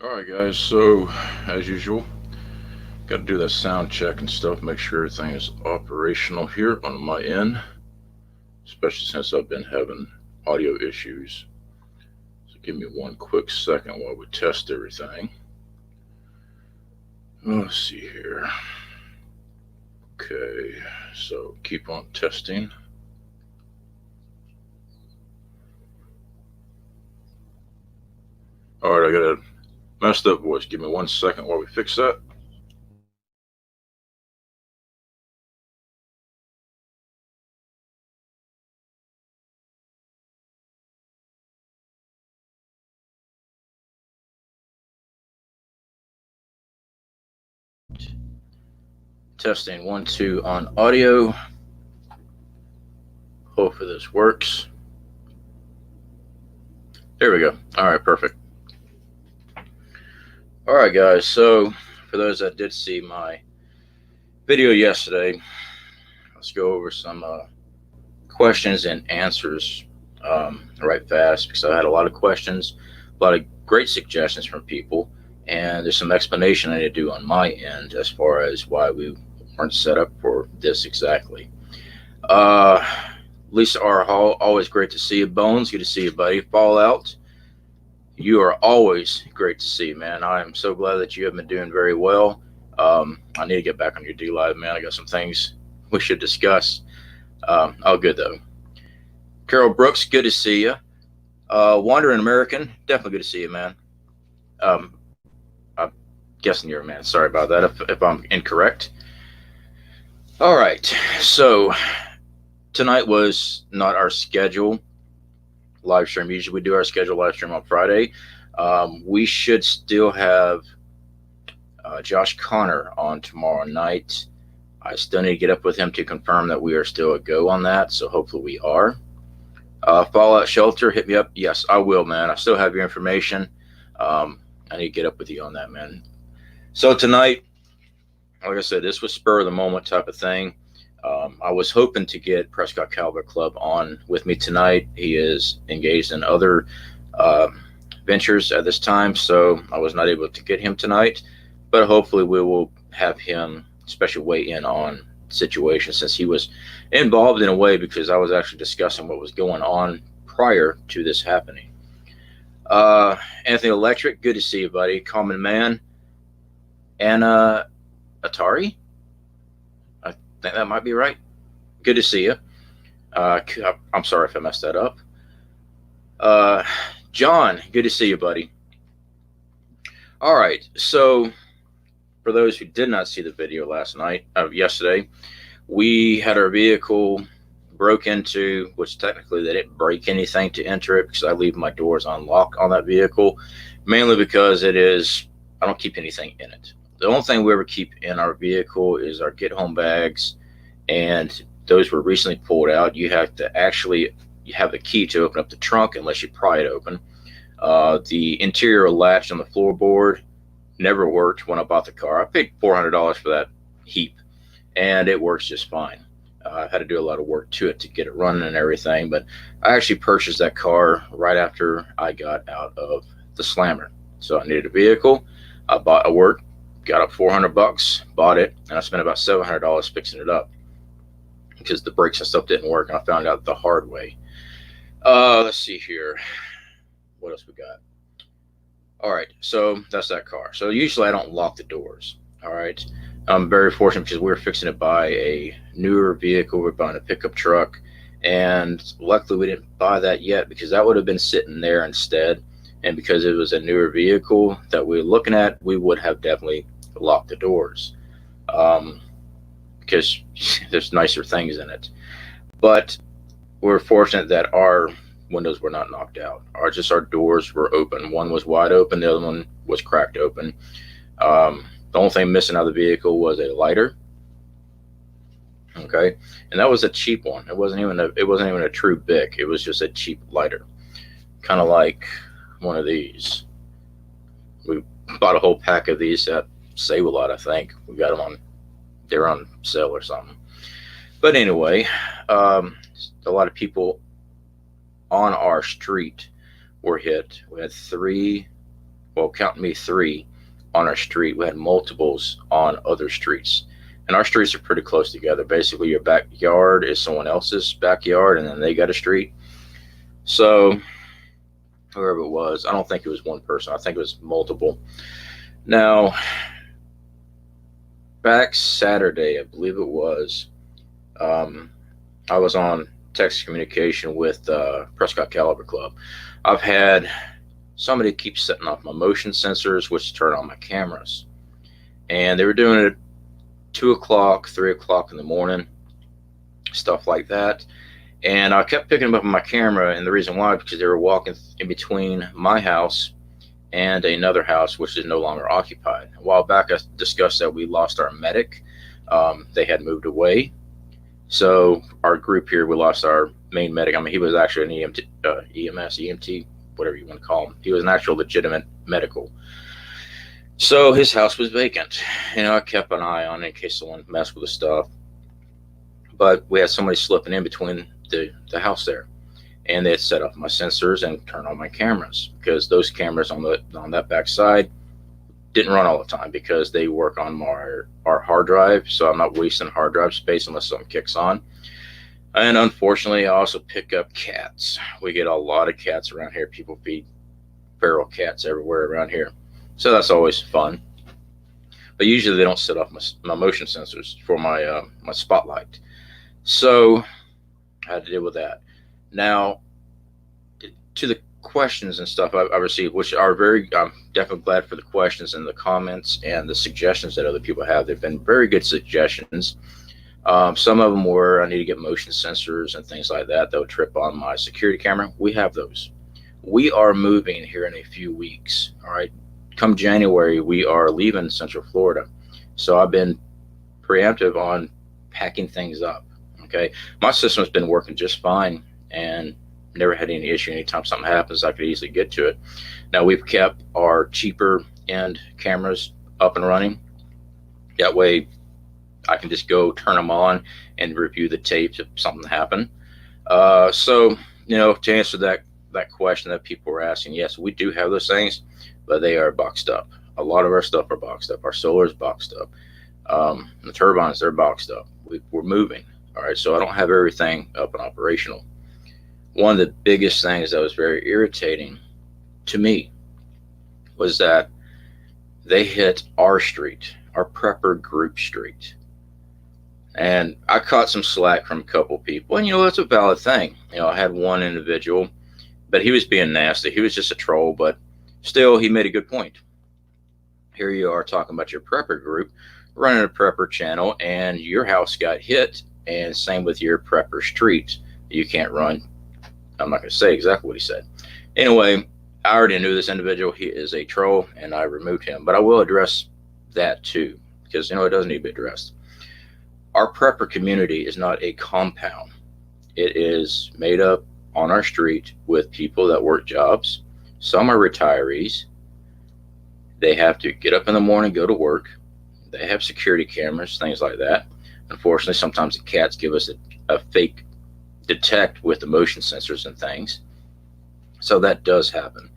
Alright guys, so as usual, got to do that sound check and stuff, make sure everything is operational here on my end, especially since I've been having audio issues. So give me one quick second while we test everything. Let's see here. Okay, so keep on testing. Alright, I got a messed up voice. Give me 1 second while we fix that. Testing 1, 2 on audio. Hopefully this works. There we go. Alright, perfect. Alright guys, so for those that did see my video yesterday, let's go over some questions and answers right fast, because I had a lot of questions, a lot of great suggestions from people, and there's some explanation I need to do on my end as far as why we weren't set up for this exactly. Lisa R. Hall, always great to see you. Bones, good to see you, buddy. Fallout, you are always great to see, man. I am so glad that you have been doing very well. I need to get back on your D Live, man. I got some things we should discuss. All good though. Carol Brooks, good to see you. Wandering American, definitely good to see you, man. Um, I'm guessing you're a man. Sorry about that if I'm incorrect. All right, so tonight was not our schedule live stream. Usually we do our scheduled live stream on Friday. We should still have Josh Connor on tomorrow night. I still need to get up with him to confirm that we are still a go on that, so hopefully we are. Fallout Shelter, hit me up. Yes, I will, man. I still have your information. I need to get up with you on that, man. So tonight, like I said, this was spur of the moment type of thing. I was hoping to get Prescott Calvert Club on with me tonight. He is engaged in other ventures at this time, so I was not able to get him tonight. But hopefully we will have him especially weigh in on situation, since he was involved in a way, because I was actually discussing what was going on prior to this happening. Anthony Electric, good to see you, buddy. Common Man. Anna Atari, I think that might be right. Good to see you. I'm sorry if I messed that up. John, good to see you, buddy. All right, so for those who did not see the video yesterday, we had our vehicle broke into, which technically they didn't break anything to enter it, because I leave my doors unlocked on that vehicle, mainly because I don't keep anything in it. The only thing we ever keep in our vehicle is our get home bags, and those were recently pulled out. You have the key to open up the trunk unless you pry it open. The interior latch on the floorboard never worked when I bought the car. I paid $400 for that heap, and it works just fine. I had to do a lot of work to it to get it running and everything, but I actually purchased that car right after I got out of the slammer. So I needed a vehicle. I worked, got up $400, bought it, and I spent about $700 fixing it up because the brakes and stuff didn't work, and I found out the hard way. Let's see here. What else we got? All right, so that's that car. So usually I don't lock the doors. All right, I'm very fortunate because we're fixing to buy a newer vehicle. We're buying a pickup truck, and luckily we didn't buy that yet, because that would have been sitting there instead. And because it was a newer vehicle that we were looking at, we would have definitely locked the doors, because there's nicer things in it. But we're fortunate that our windows were not knocked out. Our doors were open. One was wide open, the other one was cracked open. The only thing missing out of the vehicle was a lighter. Okay, and that was a cheap one. It wasn't even a true Bic. It was just a cheap lighter, kind of like one of these. We bought a whole pack of these at Save a Lot, I think. We got them they're on sale or something. But anyway, a lot of people on our street were hit. We had well, count me, 3 on our street. We had multiples on other streets. And our streets are pretty close together. Basically, your backyard is someone else's backyard, and then they got a street. So, whoever it was, I don't think it was one person. I think it was multiple. Now, back Saturday, I believe it was, I was on text communication with Prescott Caliber Club. I've had somebody keep setting off my motion sensors, which turn on my cameras. And they were doing it 2 o'clock, 3 o'clock in the morning, stuff like that. And I kept picking them up on my camera, and the reason why, because they were walking in between my house and another house, which is no longer occupied. A while back, I discussed that we lost our medic. They had moved away. So our group here, we lost our main medic. I mean, he was actually an EMT, whatever you want to call him. He was an actual legitimate medical. So his house was vacant. I kept an eye on it in case someone messed with the stuff. But we had somebody slipping in between the house there. And they had set up my sensors and turned on my cameras, because those cameras on that back side didn't run all the time because they work on our hard drive. So I'm not wasting hard drive space unless something kicks on. And unfortunately, I also pick up cats. We get a lot of cats around here. People feed feral cats everywhere around here. So that's always fun. But usually they don't set off my motion sensors for my spotlight. So I had to deal with that. Now, to the questions and stuff I received, which are I'm definitely glad for the questions and the comments and the suggestions that other people have. They've been very good suggestions. Some of them were, I need to get motion sensors and things like that would trip on my security camera. We have those. We are moving here in a few weeks. All right. Come January, we are leaving Central Florida. So I've been preemptive on packing things up. Okay. My system's been working just fine and never had any issue. Anytime something happens, I could easily get to it. Now, we've kept our cheaper end cameras up and running. That way I can just go turn them on and review the tapes if something happened. So, to answer that question that people were asking, yes, we do have those things, but they are boxed up. A lot of our stuff are boxed up. Our solar is boxed up. The turbines, they're boxed up. We're moving. All right. So I don't have everything up and operational. One of the biggest things that was very irritating to me was that they hit our street, our prepper group street. And I caught some slack from a couple people. And, that's a valid thing. I had one individual, but he was being nasty. He was just a troll, but still, he made a good point. Here you are talking about your prepper group, running a prepper channel, and your house got hit, and same with your prepper street. You can't run. I'm not going to say exactly what he said. Anyway, I already knew this individual. He is a troll, and I removed him. But I will address that too, because, it does need to be addressed. Our prepper community is not a compound. It is made up on our street with people that work jobs. Some are retirees. They have to get up in the morning, go to work. They have security cameras, things like that. Unfortunately, sometimes the cats give us a fake detect with the motion sensors and things. So that does happen.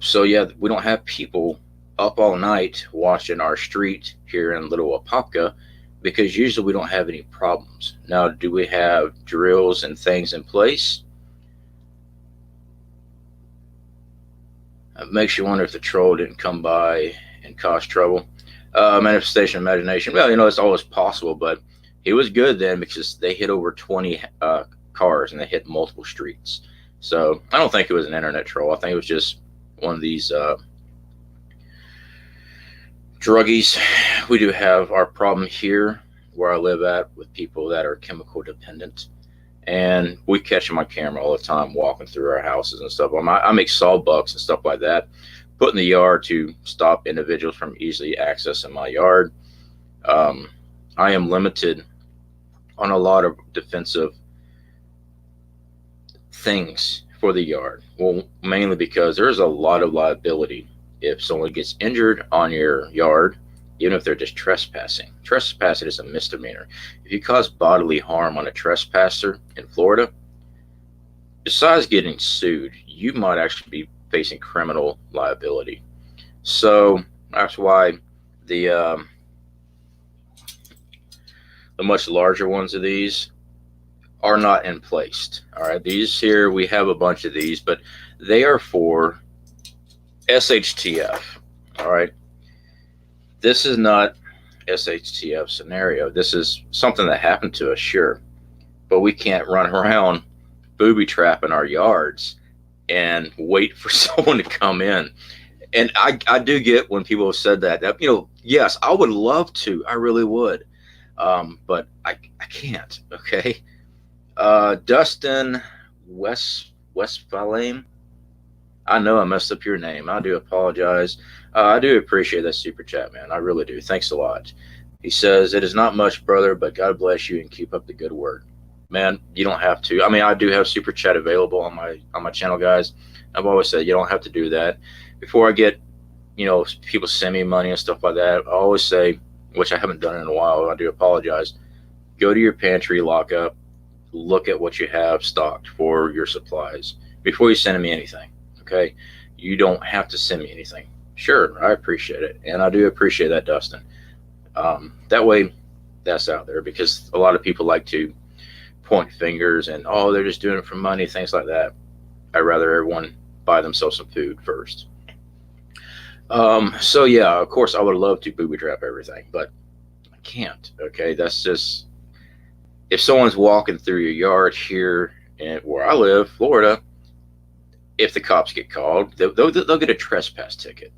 So yeah, we don't have people up all night watching our street here in Little Apopka, because usually we don't have any problems. Now, do we have drills and things in place? It makes you wonder if the troll didn't come by and cause trouble. Manifestation of imagination. Well, it's always possible, but he was good then, because they hit over 20 cars and they hit multiple streets. So I don't think it was an internet troll. I think it was just one of these druggies. We do have our problem here where I live at with people that are chemical dependent, and we catch them on camera all the time walking through our houses and stuff. I make sawbucks and stuff like that, put in the yard to stop individuals from easily accessing my yard. I am limited on a lot of defensive things for the yard. Well, mainly because there's a lot of liability if someone gets injured on your yard, even if they're just trespassing. Trespassing is a misdemeanor. If you cause bodily harm on a trespasser in Florida, besides getting sued, you might actually be facing criminal liability. So that's why the the much larger ones of these are not in place. All right, these here, we have a bunch of these, but they are for SHTF. All right, this is not SHTF scenario. This is something that happened to us, sure, but we can't run around booby trapping our yards and wait for someone to come in. And I do get when people have said that, yes, I would love to, I really would, but I can't. Okay. Dustin Westphalen, I know I messed up your name. I do apologize. I do appreciate that super chat, man. I really do. Thanks a lot. He says, "It is not much, brother, but God bless you and keep up the good work." Man, you don't have to. I mean, I do have super chat available on my channel, guys. I've always said you don't have to do that. Before I get, people send me money and stuff like that, I always say, which I haven't done in a while, I do apologize. Go to your pantry, lock up, look at what you have stocked for your supplies before you send me anything. Okay, you don't have to send me anything. Sure, I appreciate it, and I do appreciate that, Dustin. That way, that's out there, because a lot of people like to point fingers and, oh, they're just doing it for money, things like that. I'd rather everyone buy themselves some food first. So yeah, of course, I would love to booby trap everything, but I can't. Okay, that's just, if someone's walking through your yard here in where I live, Florida, if the cops get called, they'll get a trespass ticket.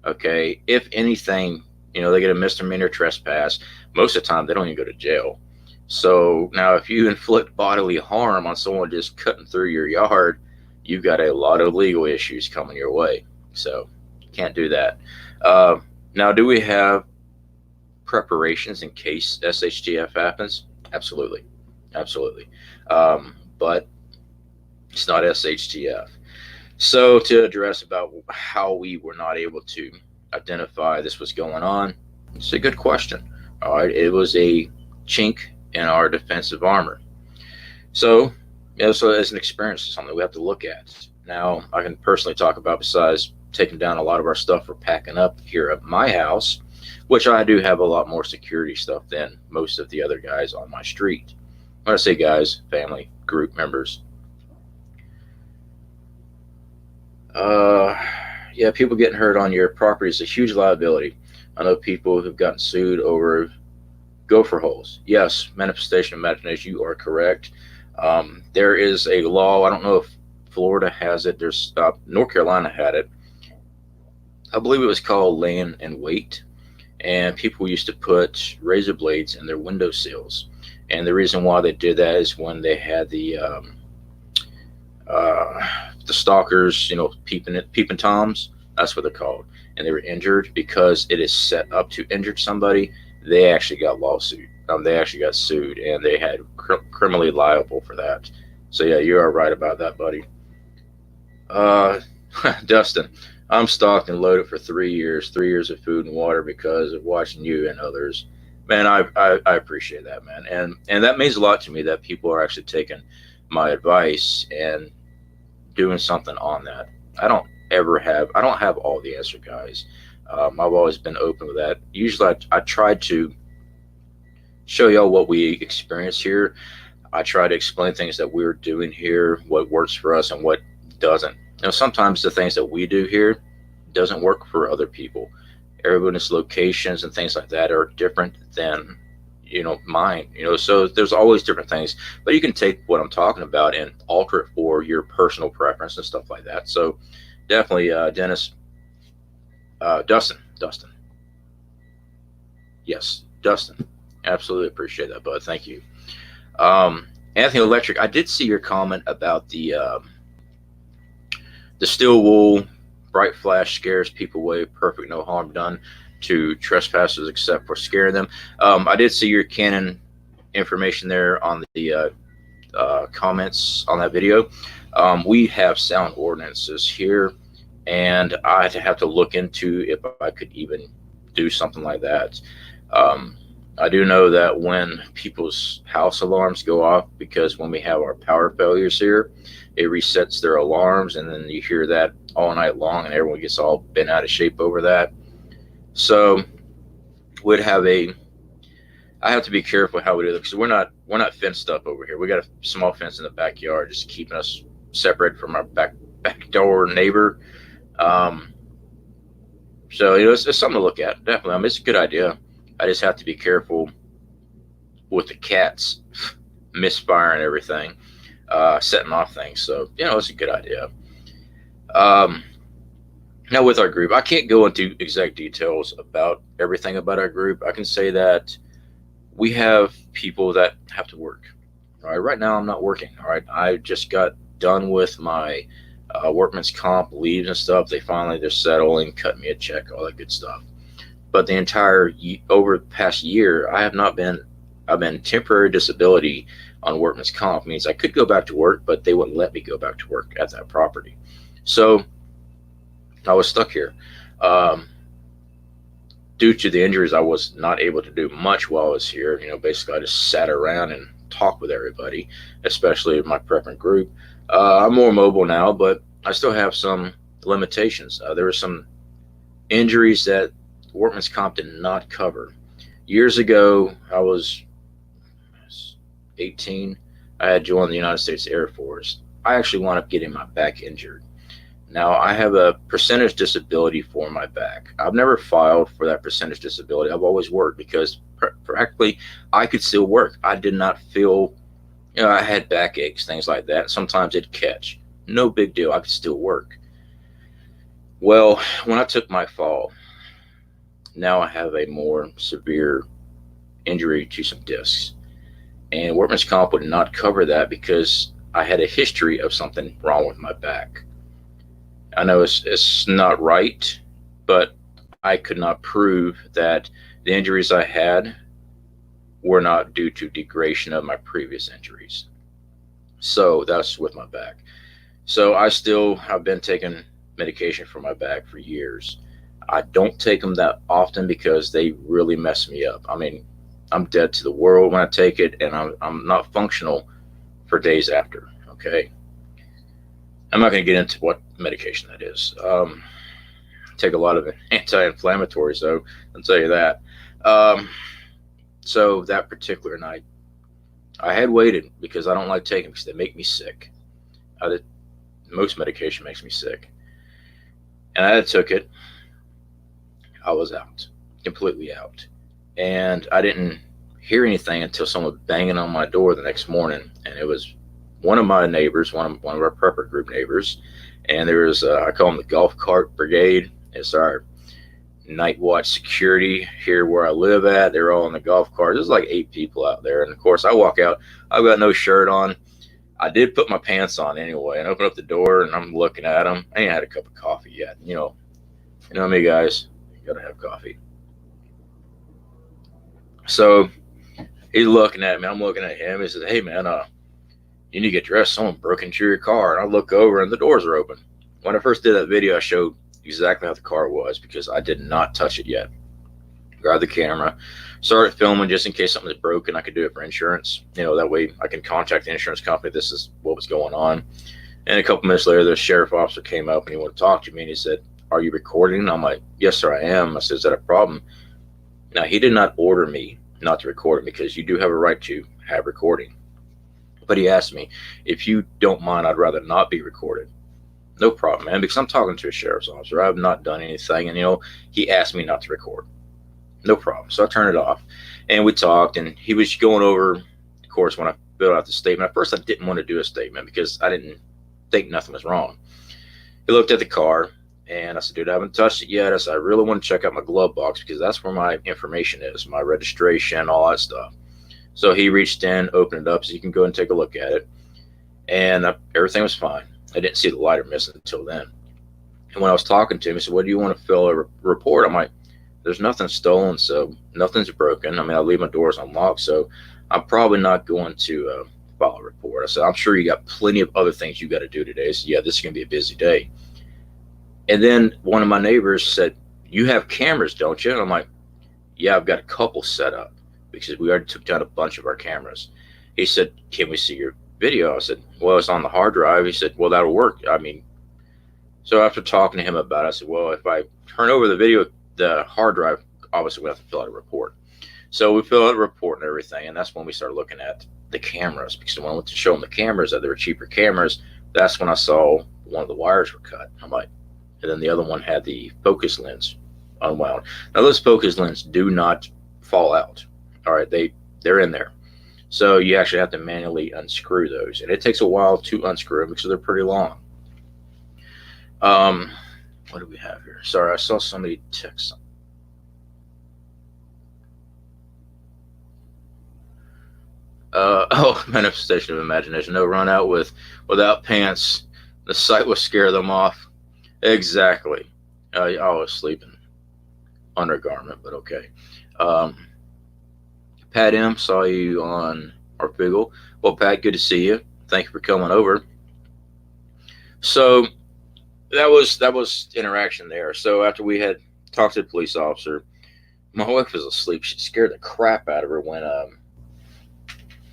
Okay, if anything, they get a misdemeanor trespass. Most of the time, they don't even go to jail. So now, if you inflict bodily harm on someone just cutting through your yard, you've got a lot of legal issues coming your way. So can't do that. Now, do we have preparations in case SHTF happens? Absolutely, absolutely. But it's not SHTF. So to address about how we were not able to identify this was going on, it's a good question. All right, it was a chink in our defensive armor. So, so as an experience, it's something we have to look at. Now, I can personally talk about, besides taking down a lot of our stuff we're packing up here at my house, which I do have a lot more security stuff than most of the other guys on my street. When I say guys, family, group members. Yeah, people getting hurt on your property is a huge liability. I know people who've gotten sued over gopher holes. Yes, manifestation of imagination, you are correct. There is a law, I don't know if Florida has it, there's North Carolina had it. I believe it was called laying in wait, and people used to put razor blades in their window sills. And the reason why they did that is when they had the stalkers, peeping toms. That's what they're called, and they were injured because it is set up to injure somebody. They actually got lawsuit. They actually got sued, and they had criminally liable for that. So yeah, you are right about that, buddy. Dustin, I'm stocked and loaded for 3 years, 3 years of food and water because of watching you and others. Man, I appreciate that, man, and that means a lot to me that people are actually taking my advice and doing something on that. I don't have all the answer, guys. I've always been open with that. Usually I try to show y'all what we experience here. I try to explain things that we're doing here, what works for us and what doesn't. Sometimes the things that we do here doesn't work for other people. Everyone's locations and things like that are different than mine. So there's always different things, but you can take what I'm talking about and alter it for your personal preference and stuff like that. So definitely, Dennis, Dustin, yes, Dustin, absolutely appreciate that, bud. Thank you. Anthony Electric, I did see your comment about the steel wool bright flash scares people away. Perfect, no harm done to trespassers except for scaring them. I did see your Canon information there on the comments on that video. We have sound ordinances here, and I have to look into if I could even do something like that. I do know that when people's house alarms go off, because when we have our power failures here, it resets their alarms, and then you hear that all night long, and everyone gets all bent out of shape over that. So we'd have a I have to be careful how we do it because we're not fenced up over here. We got a small fence in the backyard, just keeping us separated from our back door neighbor. Um, so it's something to look at. Definitely, I mean, it's a good idea. I just have to be careful with the cats misfiring everything, setting off things. So it's a good idea. Um, Now with our group, I can't go into exact details about everything about our group. I can say that we have people that have to work. All right, right now I'm not working. All right, I just got done with my workman's comp leaves and stuff. They're settling, cut me a check, all that good stuff. But the entire over the past year, I've been temporary disability on workman's comp. Means I could go back to work, but they wouldn't let me go back to work at that property. So I was stuck here. Um, Due to the injuries, I was not able to do much while I was here. Basically, I just sat around and talked with everybody, especially my prepping group. I'm more mobile now, but I still have some limitations. There were some injuries that workman's comp did not cover. Years ago, I was 18. I had joined the United States Air Force. I actually wound up getting my back injured. Now, I have a percentage disability for my back. I've never filed for that percentage disability. I've always worked because practically I could still work. I did not feel, I had back aches, things like that. Sometimes it'd catch. No big deal. I could still work. Well, when I took my fall, now I have a more severe injury to some discs. And workman's comp would not cover that because I had a history of something wrong with my back. I know it's not right, but I could not prove that the injuries I had were not due to degradation of my previous injuries. So that's with my back. So I still have been taking medication for my back for years. I don't take them that often because they really mess me up. I mean, I'm dead to the world when I take it, and I'm not functional for days after. Okay. I'm not going to get into what medication that is. Take a lot of anti-inflammatories, though. I'll tell you that. Um, so that particular night, I had waited because I don't like taking them because they make me sick. Most medication makes me sick, and I took it. I was out, completely out, and I didn't hear anything until someone banging on my door the next morning, and it was one of my neighbors, one of our prepper group neighbors, and there was I call them the golf cart brigade. It's our night watch security here where I live at. They're all in the golf cart. There's like 8 people out there, and of course I walk out. I've got no shirt on. I did put my pants on anyway, and open up the door, and I'm looking at them. I ain't had a cup of coffee yet. You know me, guys. You gotta have coffee. So he's looking at me. I'm looking at him. He says, "Hey man, you need to get dressed. Someone broke into your car." And I look over, and the doors are open. When I first did that video, I showed exactly how the car was because I did not touch it yet. Grabbed the camera, started filming just in case something was broken. I could do it for insurance. That way I can contact the insurance company. This is what was going on. And a couple minutes later, the sheriff officer came up and he wanted to talk to me. And he said, "Are you recording?" And I'm like, "Yes, sir, I am." I said, "Is that a problem?" Now, he did not order me not to record it because you do have a right to have recording. But he asked me, "If you don't mind, I'd rather not be recorded." No problem, man, because I'm talking to a sheriff's officer. I've not done anything. And, he asked me not to record. No problem. So I turned it off. And we talked, and he was going over, of course, when I filled out the statement. At first, I didn't want to do a statement because I didn't think nothing was wrong. He looked at the car, and I said, "Dude, I haven't touched it yet." I said, "I really want to check out my glove box because that's where my information is, my registration, all that stuff." So he reached in, opened it up so you can go and take a look at it. And everything was fine. I didn't see the lighter missing until then. And when I was talking to him, he said, "What do you want to fill a report?" I'm like, "There's nothing stolen, so nothing's broken. I mean, I leave my doors unlocked, so I'm probably not going to file a report." I said, "I'm sure you got plenty of other things you got to do today. So yeah, this is going to be a busy day." And then one of my neighbors said, "You have cameras, don't you?" And I'm like, "Yeah, I've got a couple set up, because we already took down a bunch of our cameras. He said, "Can we see your video?" I said, "Well, it's on the hard drive." He said, "Well, that'll work." I mean, so after talking to him about it, I said, "Well, if I turn over the hard drive, obviously we have to fill out a report." So we filled out a report and everything, and that's when we started looking at the cameras, because when I went to show them the cameras, that they were cheaper cameras, that's when I saw one of the wires were cut. I'm like, and then the other one had the focus lens unwound. Now those focus lenses do not fall out. All right, they're in there. So you actually have to manually unscrew those, and it takes a while to unscrew them because they're pretty long. What do we have here? Sorry, I saw somebody text something. Manifestation of imagination. No, run out without pants. The sight will scare them off. Exactly. I was sleeping undergarment, but okay. Pat M, saw you on our vehicle. Well, Pat, good to see you. Thank you for coming over. So that was interaction there. So after we had talked to the police officer, my wife was asleep. She scared the crap out of her when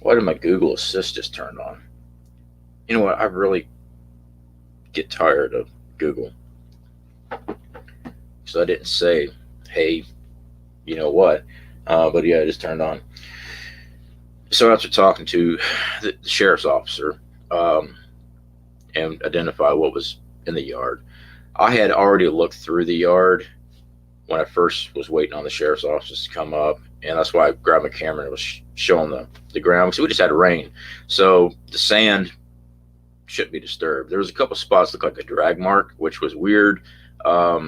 why did my Google Assist just turn on? You know what? I really get tired of Google. So I didn't say, hey, you know what? But yeah, it just turned on. So after talking to the sheriff's officer and identify what was in the yard, I had already looked through the yard when I first was waiting on the sheriff's office to come up, and that's why I grabbed my camera and was showing the ground, because we just had rain, so the sand shouldn't be disturbed. There was a couple spots that looked like a drag mark, which was weird, but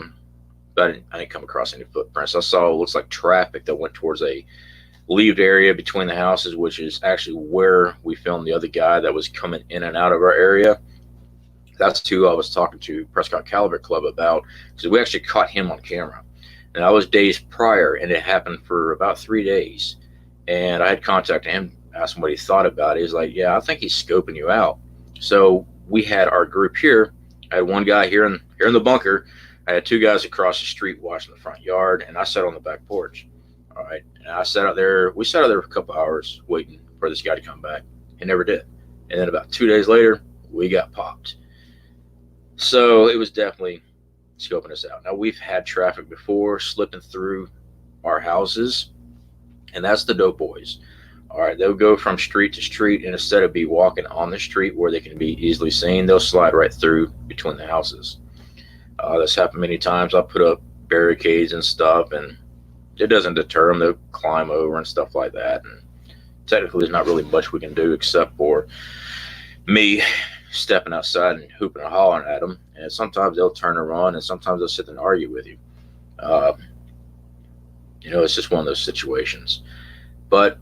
I didn't come across any footprints. I saw it looks like traffic that went towards a leaved area between the houses, which is actually where we filmed the other guy that was coming in and out of our area. That's who I was talking to Prescott Caliber Club about, because we actually caught him on camera. And I was days prior, and it happened for about 3 days. And I had contacted him, asked him what he thought about it. He's like, yeah, I think he's scoping you out. So we had our group here. I had one guy here in the bunker. I had two guys across the street watching the front yard, and I sat on the back porch. All right. And I sat out there. We sat out there for a couple hours waiting for this guy to come back. He never did. And then about 2 days later, we got popped. So it was definitely scoping us out. Now, we've had traffic before slipping through our houses, and that's the dope boys. All right, they'll go from street to street, and instead of be walking on the street where they can be easily seen, they'll slide right through between the houses. That's happened many times. I put up barricades and stuff, and it doesn't deter them. They'll climb over and stuff like that. And technically, there's not really much we can do except for me stepping outside and hooping and hollering at them. And sometimes they'll turn and run, and sometimes they'll sit there and argue with you. It's just one of those situations. But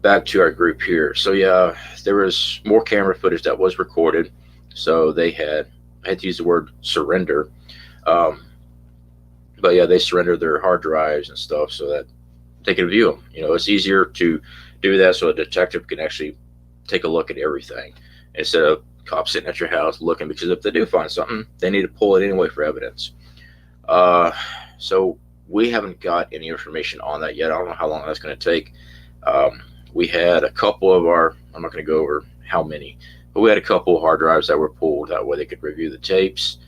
back to our group here. So yeah, there was more camera footage that was recorded. So I had to use the word surrender. But yeah, they surrendered their hard drives and stuff so that they can view them. It's easier to do that so a detective can actually take a look at everything instead of cops sitting at your house looking, because if they do find something, they need to pull it anyway for evidence. So we haven't got any information on that yet. I don't know how long that's going to take. We had a couple of I'm not going to go over how many, but we had a couple of hard drives that were pulled. That way they could review the tapes.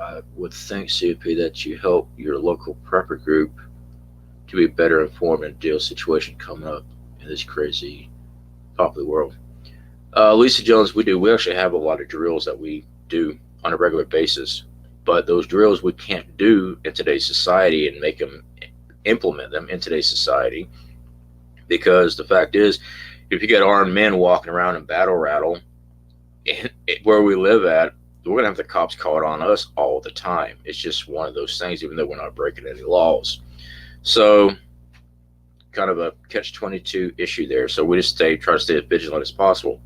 I would think, CP, that you help your local prepper group to be better informed in deal situation coming up in this crazy popular world. Lisa Jones, we do. We actually have a lot of drills that we do on a regular basis, but those drills we can't do in today's society and implement them in today's society, because the fact is, if you got armed men walking around in battle rattle where we live at, we're going to have the cops call it on us all the time. It's just one of those things, even though we're not breaking any laws. So kind of a catch-22 issue there. So we just try to stay as vigilant as possible.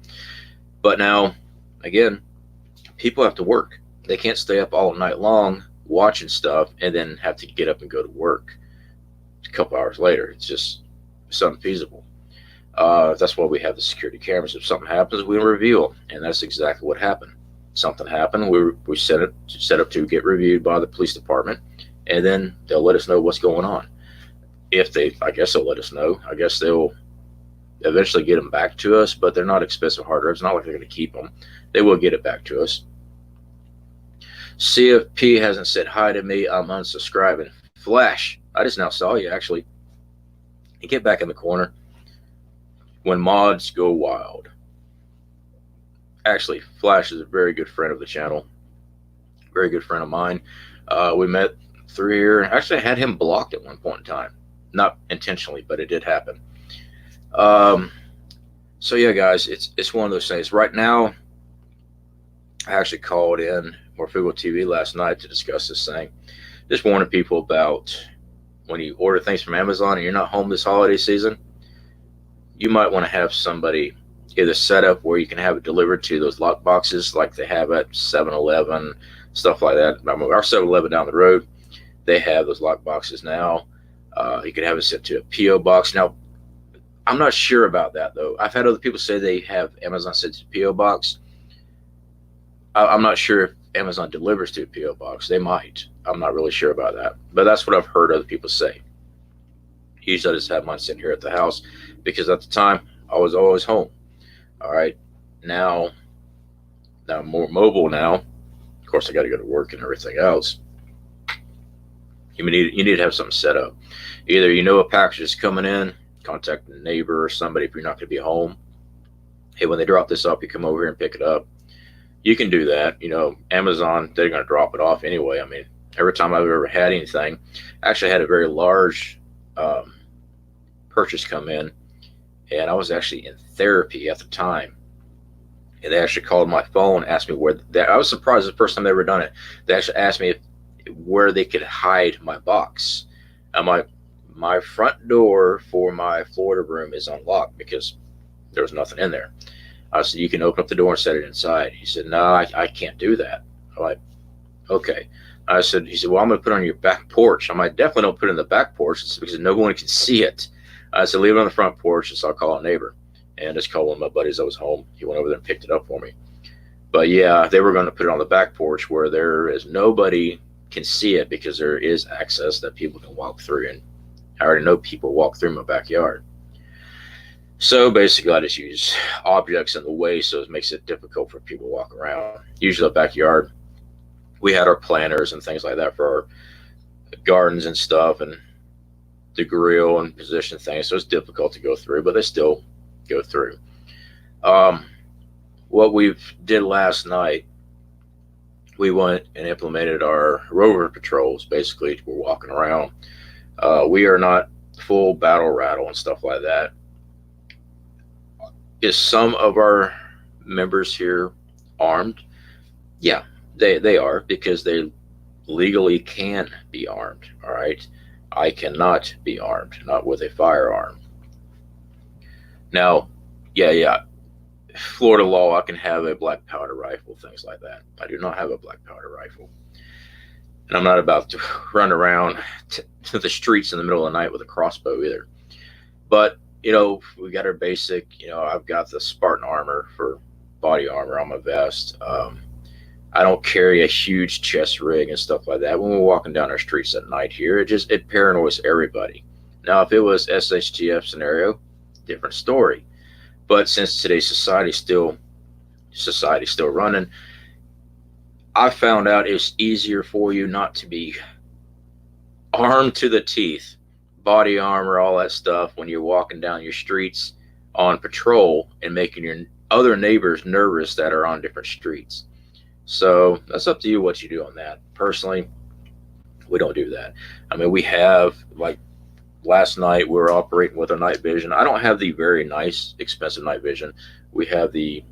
But now, again, people have to work. They can't stay up all night long watching stuff and then have to get up and go to work a couple hours later. It's unfeasible. That's why we have the security cameras. If something happens, we review them, and that's exactly what happened. Something happened. We set up to get reviewed by the police department, and then they'll let us know what's going on. If they, I guess they'll let us know. I guess they'll eventually get them back to us, but they're not expensive hard drives. It's not like they're going to keep them. They will get it back to us. CFP hasn't said hi to me. I'm unsubscribing. Flash, I just now saw you actually. You get back in the corner. When mods go wild. Actually, Flash is a very good friend of the channel. Very good friend of mine. We met through here. Actually, I had him blocked at one point in time. Not intentionally, but it did happen. So yeah, guys, it's one of those things. Right now, I actually called in Morphigo TV last night to discuss this thing. Just warning people about when you order things from Amazon and you're not home this holiday season, you might want to have somebody either set up where you can have it delivered to those lock boxes like they have at 7-Eleven, stuff like that. Our 7-Eleven down the road, they have those lock boxes now. You can have it sent to a P.O. box. Now, I'm not sure about that, though. I've had other people say they have Amazon sent to a P.O. box. I'm not sure if Amazon delivers to a P.O. box. They might. I'm not really sure about that. But that's what I've heard other people say. Usually I just have mine sitting here at the house because at the time I was always home. All right. Now I'm more mobile now. Of course, I got to go to work and everything else. You need to have something set up. Either you know a package is coming in, contact a neighbor or somebody if you're not going to be home. Hey, when they drop this up, you come over here and pick it up. You can do that. You know, Amazon, they're going to drop it off anyway. I mean, every time I've ever had anything, I actually had a very large purchase come in, and I was actually in therapy at the time. And they actually called my phone, asked me where. I was surprised the first time they ever done it. They actually asked me where they could hide my box. And my front door for my Florida room is unlocked because there was nothing in there. I said, you can open up the door and set it inside. He said, no, I can't do that. I'm like, okay. He said, well, I'm going to put it on your back porch. I'm like, definitely don't put it in the back porch. It's because no one can see it. I said, leave it on the front porch. So I'll call a neighbor. And just called one of my buddies that was home. He went over there and picked it up for me. But yeah, they were going to put it on the back porch where there is nobody can see it because there is access that people can walk through. And I already know people walk through my backyard. So basically, I just use objects in the way so it makes it difficult for people to walk around. Usually, the backyard, we had our planters and things like that for our gardens and stuff, and the grill and position things. So it's difficult to go through, but they still go through. What we did last night, we went and implemented our rover patrols. Basically, we're walking around. We are not full battle rattle and stuff like that. Is some of our members here armed? Yeah, they are, because they legally can be armed. All right, I cannot be armed, not with a firearm. Now, yeah, Florida law, I can have a black powder rifle, things like that. I do not have a black powder rifle, and I'm not about to run around to the streets in the middle of the night with a crossbow either. But you know, we got our basic, you know, I've got the Spartan armor for body armor on my vest. I don't carry a huge chest rig and stuff like that when we're walking down our streets at night here. It paranoids everybody. Now, if it was SHTF scenario, different story. But since today's society's still running, I found out it's easier for you not to be armed to the teeth, body armor, all that stuff, when you're walking down your streets on patrol and making your other neighbors nervous that are on different streets. So that's up to you what you do on that. Personally, we don't do that. I mean, we have, like last night, we were operating with our night vision. I don't have the very nice, expensive night vision. We have the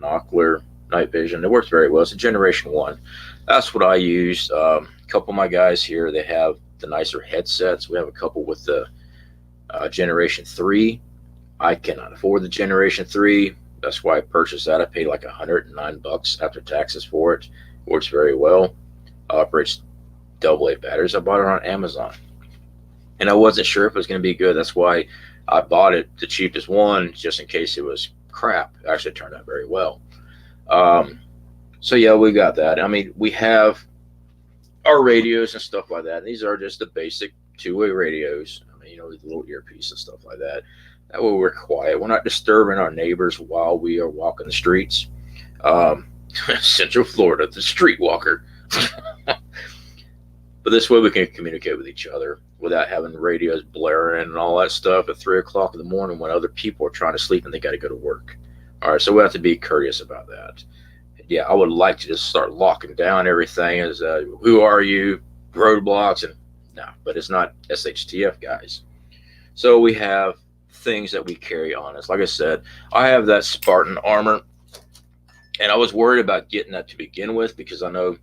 monocular night vision. It works very well. It's a Generation 1. That's what I use. A couple of my guys here, they have the nicer headsets. We have a couple with the Generation 3. I cannot afford the Generation 3. That's why I purchased that. I paid like $109 after taxes for it. Works very well. Operates AA batteries. I bought it on Amazon, and I wasn't sure if it was going to be good. That's why I bought it, the cheapest one, just in case it was crap. It actually turned out very well. So yeah, we got that. I mean, we have our radios and stuff like that. These are just the basic two-way radios. I mean, with a little earpiece and stuff like that. That way we're quiet. We're not disturbing our neighbors while we are walking the streets. Um, Central Florida, the street walker. But this way we can communicate with each other without having radios blaring and all that stuff at 3 o'clock in the morning when other people are trying to sleep and they got to go to work. All right, so we have to be courteous about that. Yeah, I would like to just start locking down everything as who are you, roadblocks, and no, but it's not SHTF, guys. So we have things that we carry on us. Like I said, I have that Spartan armor, and I was worried about getting that to begin with because I know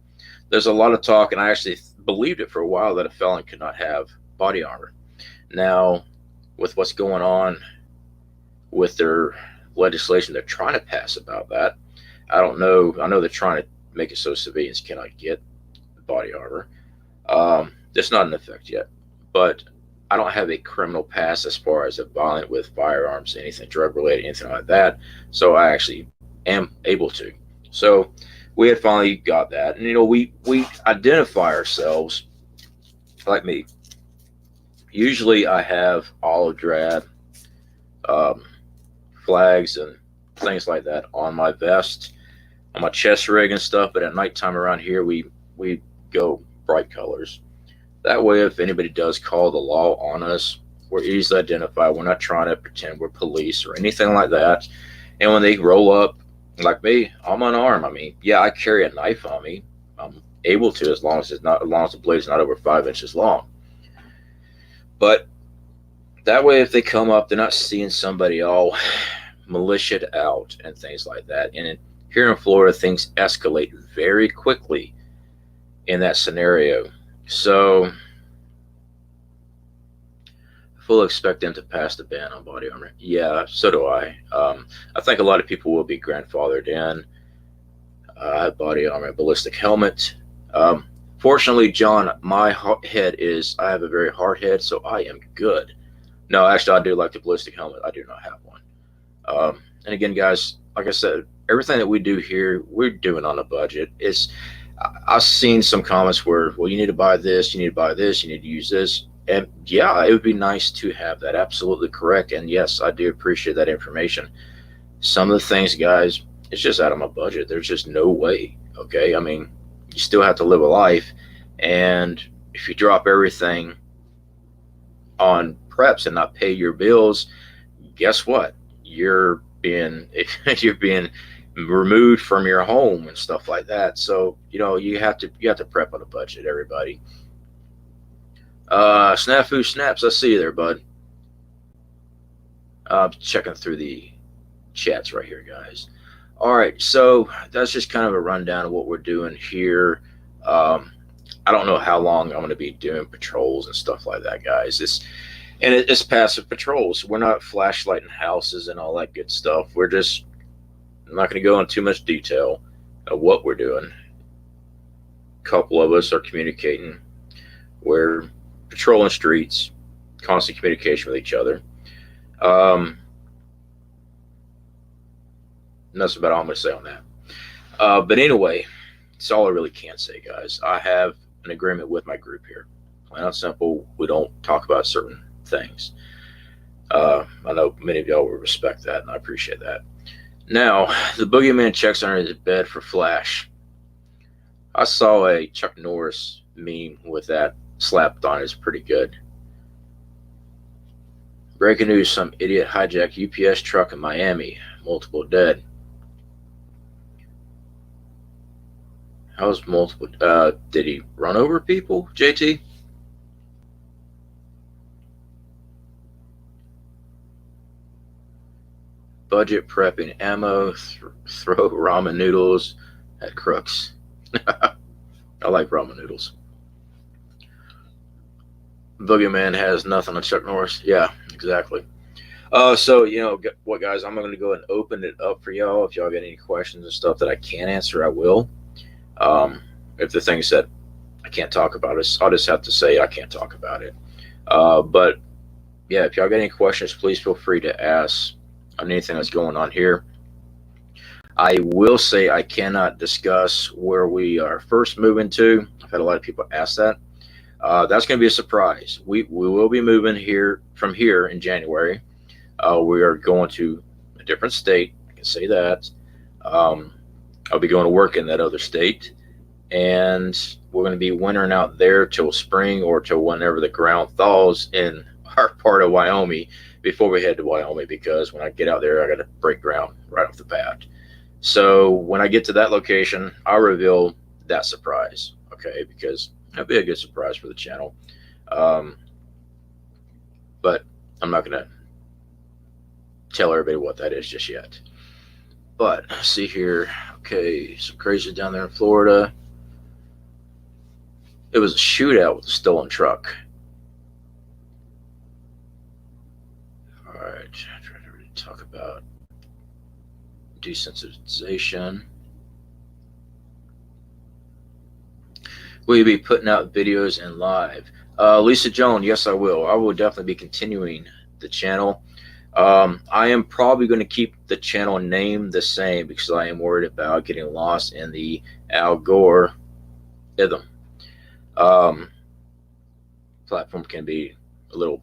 there's a lot of talk, and I actually believed it for a while that a felon could not have body armor. Now, with what's going on with their legislation they're trying to pass about that, I don't know. I know they're trying to make it so civilians cannot get body armor. It's not in effect yet, but I don't have a criminal past as far as a violent with firearms, anything drug related, anything like that. So I actually am able to. So we had finally got that, and we identify ourselves like me. Usually I have olive drab um, flags and things like that on my vest, on my chest rig and stuff. But at nighttime around here, we go bright colors. That way, if anybody does call the law on us, we're easily identified. We're not trying to pretend we're police or anything like that. And when they roll up, like me, I'm unarmed. I mean, yeah, I carry a knife on me. I'm able to as long as the blade is not over 5 inches long. But that way, if they come up, they're not seeing somebody all militiaed out and things like that. And here in Florida, things escalate very quickly in that scenario. So I fully expect them to pass the ban on body armor. Yeah, so do I. I think a lot of people will be grandfathered in. I have body armor, ballistic helmet. Fortunately, John, my head I have a very hard head, so I am good. No, actually, I do like the ballistic helmet. I do not have one. And again, guys, like I said, everything that we do here, we're doing on a budget. I've seen some comments where, well, you need to buy this, you need to buy this, you need to use this. And yeah, it would be nice to have that. Absolutely correct. And yes, I do appreciate that information. Some of the things, guys, it's just out of my budget. There's just no way. Okay. I mean, you still have to live a life. And if you drop everything on preps and not pay your bills, guess what? You're being removed from your home and stuff like that. So you have to prep on a budget, everybody. Snafu Snaps, I see you there, bud. Checking through the chats right here, guys. All right, so that's just kind of a rundown of what we're doing here. I don't know how long I'm going to be doing patrols and stuff like that, guys. It's passive patrols. We're not flashlighting houses and all that good stuff. I'm not going to go into too much detail of what we're doing. A couple of us are communicating. We're patrolling streets, constant communication with each other. And that's about all I'm going to say on that. But anyway, that's all I really can say, guys. I have an agreement with my group here. Plain and simple, we don't talk about certain things. I know many of y'all will respect that, and I appreciate that. Now, the boogeyman checks under his bed for Flash. I saw a Chuck Norris meme with that slapped on. It's pretty good. Breaking news, some idiot hijacked UPS truck in Miami. Multiple dead. How was multiple? Did he run over people, JT? Budget prepping ammo, throw ramen noodles at crooks. I like ramen noodles. Boogeyman has nothing on Chuck Norris. Yeah, exactly. So what, guys? I'm going to go and open it up for y'all. If y'all got any questions and stuff that I can't answer, I will. If the things that I can't talk about it, I'll just have to say I can't talk about it. But yeah, if y'all got any questions, please feel free to ask on anything that's going on here. I will say I cannot discuss where we are first moving to. I've had a lot of people ask that. That's going to be a surprise. We will be moving here from here in January. We are going to a different state. I can say that. Um, I'll be going to work in that other state, and we're going to be wintering out there till spring or till whenever the ground thaws in our part of Wyoming before we head to Wyoming. Because when I get out there, I got to break ground right off the bat. So when I get to that location, I'll reveal that surprise. Okay, because that'll be a good surprise for the channel. Um, but I'm not gonna tell everybody what that is just yet. But see here, okay, some crazy down there in Florida. It was a shootout with a stolen truck. All right, I'm trying to really talk about desensitization. Will you be putting out videos and live? Lisa Joan, yes, I will. I will definitely be continuing the channel. I am probably going to keep the channel name the same because I am worried about getting lost in the algorithm. Platform can be a little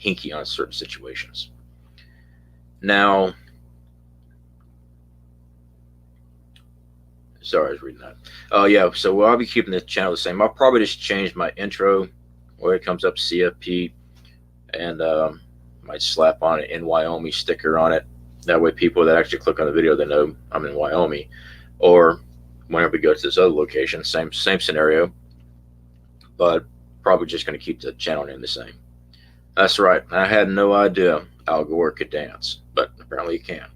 hinky on certain situations. Now, sorry, I was reading that. Yeah, so I'll be keeping the channel the same. I'll probably just change my intro where it comes up CFP, and might slap on an in Wyoming sticker on it. That way people that actually click on the video, they know I'm in Wyoming. Or whenever we go to this other location, same scenario, but probably just going to keep the channel name the same. That's right. I had no idea Al Gore could dance, but apparently he can.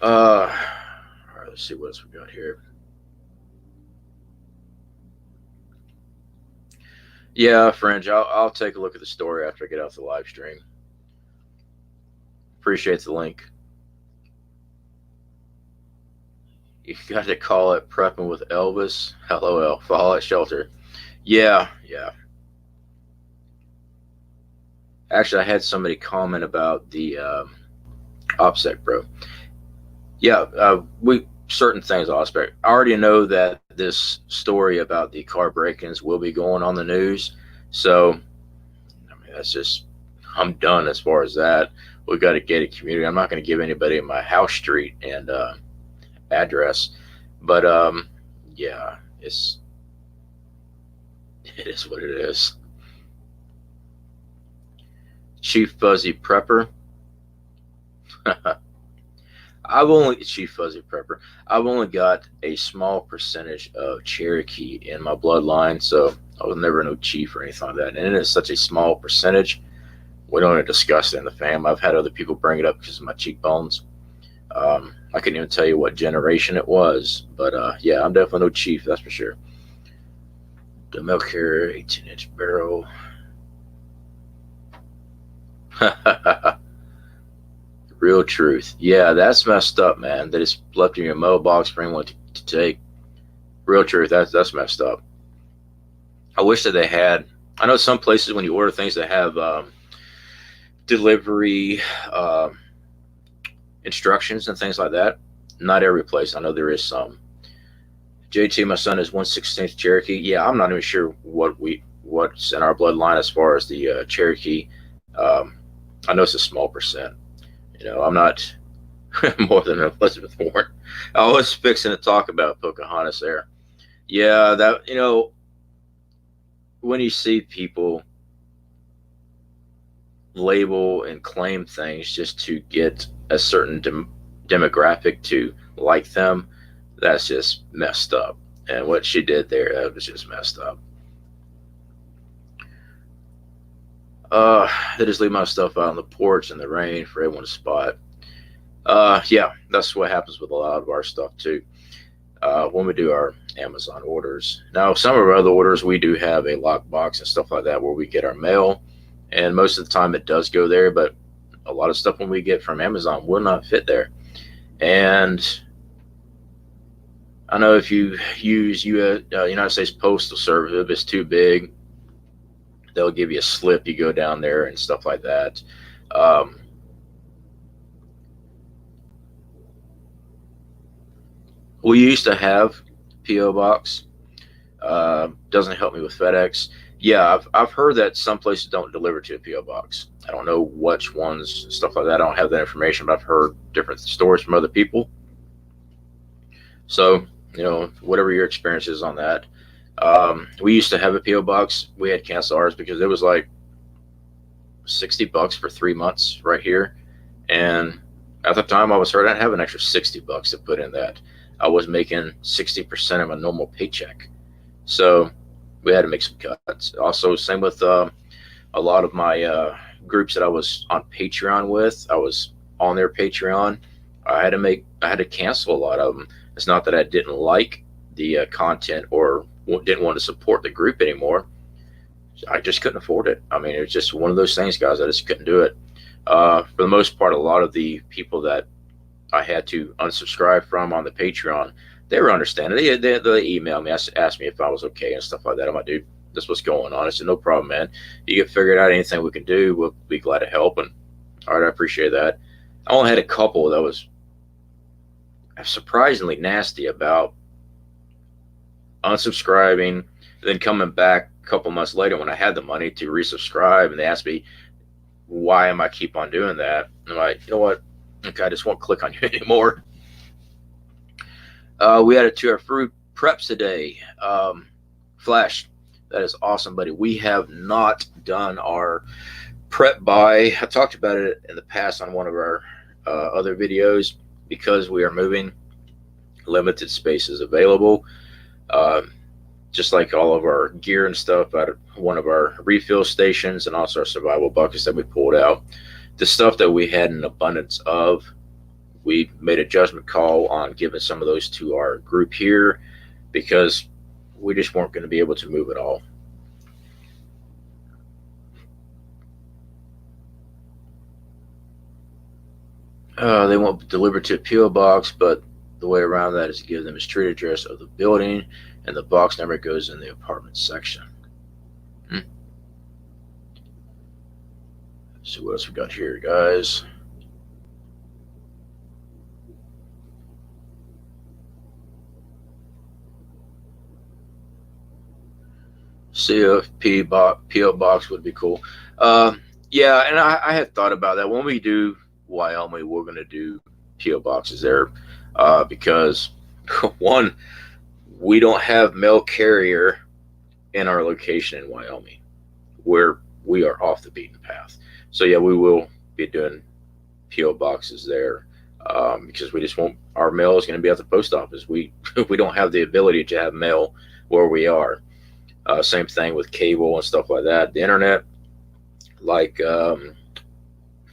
All right, let's see what else we got here. Yeah, Fringe, I'll take a look at the story after I get off the live stream. Appreciate the link. You got to call it prepping with Elvis. LOL. Fallout Shelter. Yeah. Actually, I had somebody comment about the OPSEC, bro. Yeah, we certain things OPSEC. I already know that this story about the car break-ins will be going on the news. So, I mean, that's just, I'm done as far as that. We've got a gated community. I'm not going to give anybody my house street and address, but yeah, it is what it is. Chief Fuzzy Prepper. Chief Fuzzy Prepper. I've only got a small percentage of Cherokee in my bloodline, so I was never no chief or anything like that. And it is such a small percentage. We don't even discuss it in the fam. I've had other people bring it up because of my cheekbones. I couldn't even tell you what generation it was, but yeah, I'm definitely no chief, that's for sure. The milk here, 18-inch barrel. Real truth. Yeah, that's messed up, man. That it's left in your mailbox for anyone to take. Real truth. That's messed up. I wish that they had. I know some places when you order things that have delivery instructions and things like that. Not every place. I know there is some. JT, my son is 1/16 Cherokee. Yeah, I'm not even sure what's in our bloodline as far as the Cherokee. I know it's a small percent. You know, I'm not more than Elizabeth Warren. I was fixing to talk about Pocahontas there. Yeah, that, you know, when you see people label and claim things just to get a certain demographic to like them, that's just messed up. And what she did there, that was just messed up. They just leave my stuff out on the porch in the rain for everyone to spot. Yeah, that's what happens with a lot of our stuff too. When we do our Amazon orders. Now, some of our other orders, we do have a lockbox and stuff like that where we get our mail, and most of the time it does go there, but a lot of stuff when we get from Amazon will not fit there. And I know if you use United States Postal Service, if it's too big, they'll give you a slip. You go down there and stuff like that. We used to have PO box. Doesn't help me with FedEx. Yeah, I've heard that some places don't deliver to a PO box. I don't know which ones, stuff like that. I don't have that information, but I've heard different stories from other people. So, whatever your experience is on that. We used to have a PO box. We had canceled ours because it was like $60 for 3 months right here, and at the time I was hurt. I didn't have an extra $60 to put in that. I was making 60% of a normal paycheck, so we had to make some cuts. Also, same with a lot of my groups that I was on Patreon with. I was on their Patreon. I had to cancel a lot of them. It's not that I didn't like the content or didn't want to support the group anymore. I just couldn't afford it. I mean, it was just one of those things, guys. I just couldn't do it. For the most part, a lot of the people that I had to unsubscribe from on the Patreon, they were understanding. They emailed me, asked me if I was okay and stuff like that. I'm like, dude, this is what's going on. I said, no problem, man. You get figured out anything we can do, we'll be glad to help. And all right, I appreciate that. I only had a couple that was surprisingly nasty about unsubscribing, then coming back a couple months later when I had the money to resubscribe, and they asked me why am I keep on doing that. And I'm like, you know what? Okay, I just won't click on you anymore. We added to our fruit preps today. Flash, that is awesome, buddy. We have not done our prep buy. I talked about it in the past on one of our other videos. Because we are moving, limited space is available. Uh, just like all of our gear and stuff out of one of our refill stations, and also our survival buckets that we pulled out. The stuff that we had an abundance of, we made a judgment call on giving some of those to our group here because we just weren't going to be able to move it all. They won't deliver to a PO box, but the way around that is to give them a street address of the building, and the box number goes in the apartment section. Let's see what else we got here, guys. CFP PO box would be cool. Yeah, and I had thought about that. When we do Wyoming, we're going to do PO boxes there because one, we don't have mail carrier in our location in Wyoming, where we are off the beaten path. So yeah, we will be doing PO boxes there because we just won't. Our mail is going to be at the post office. We we don't have the ability to have mail where we are. Same thing with cable and stuff like that. The internet, like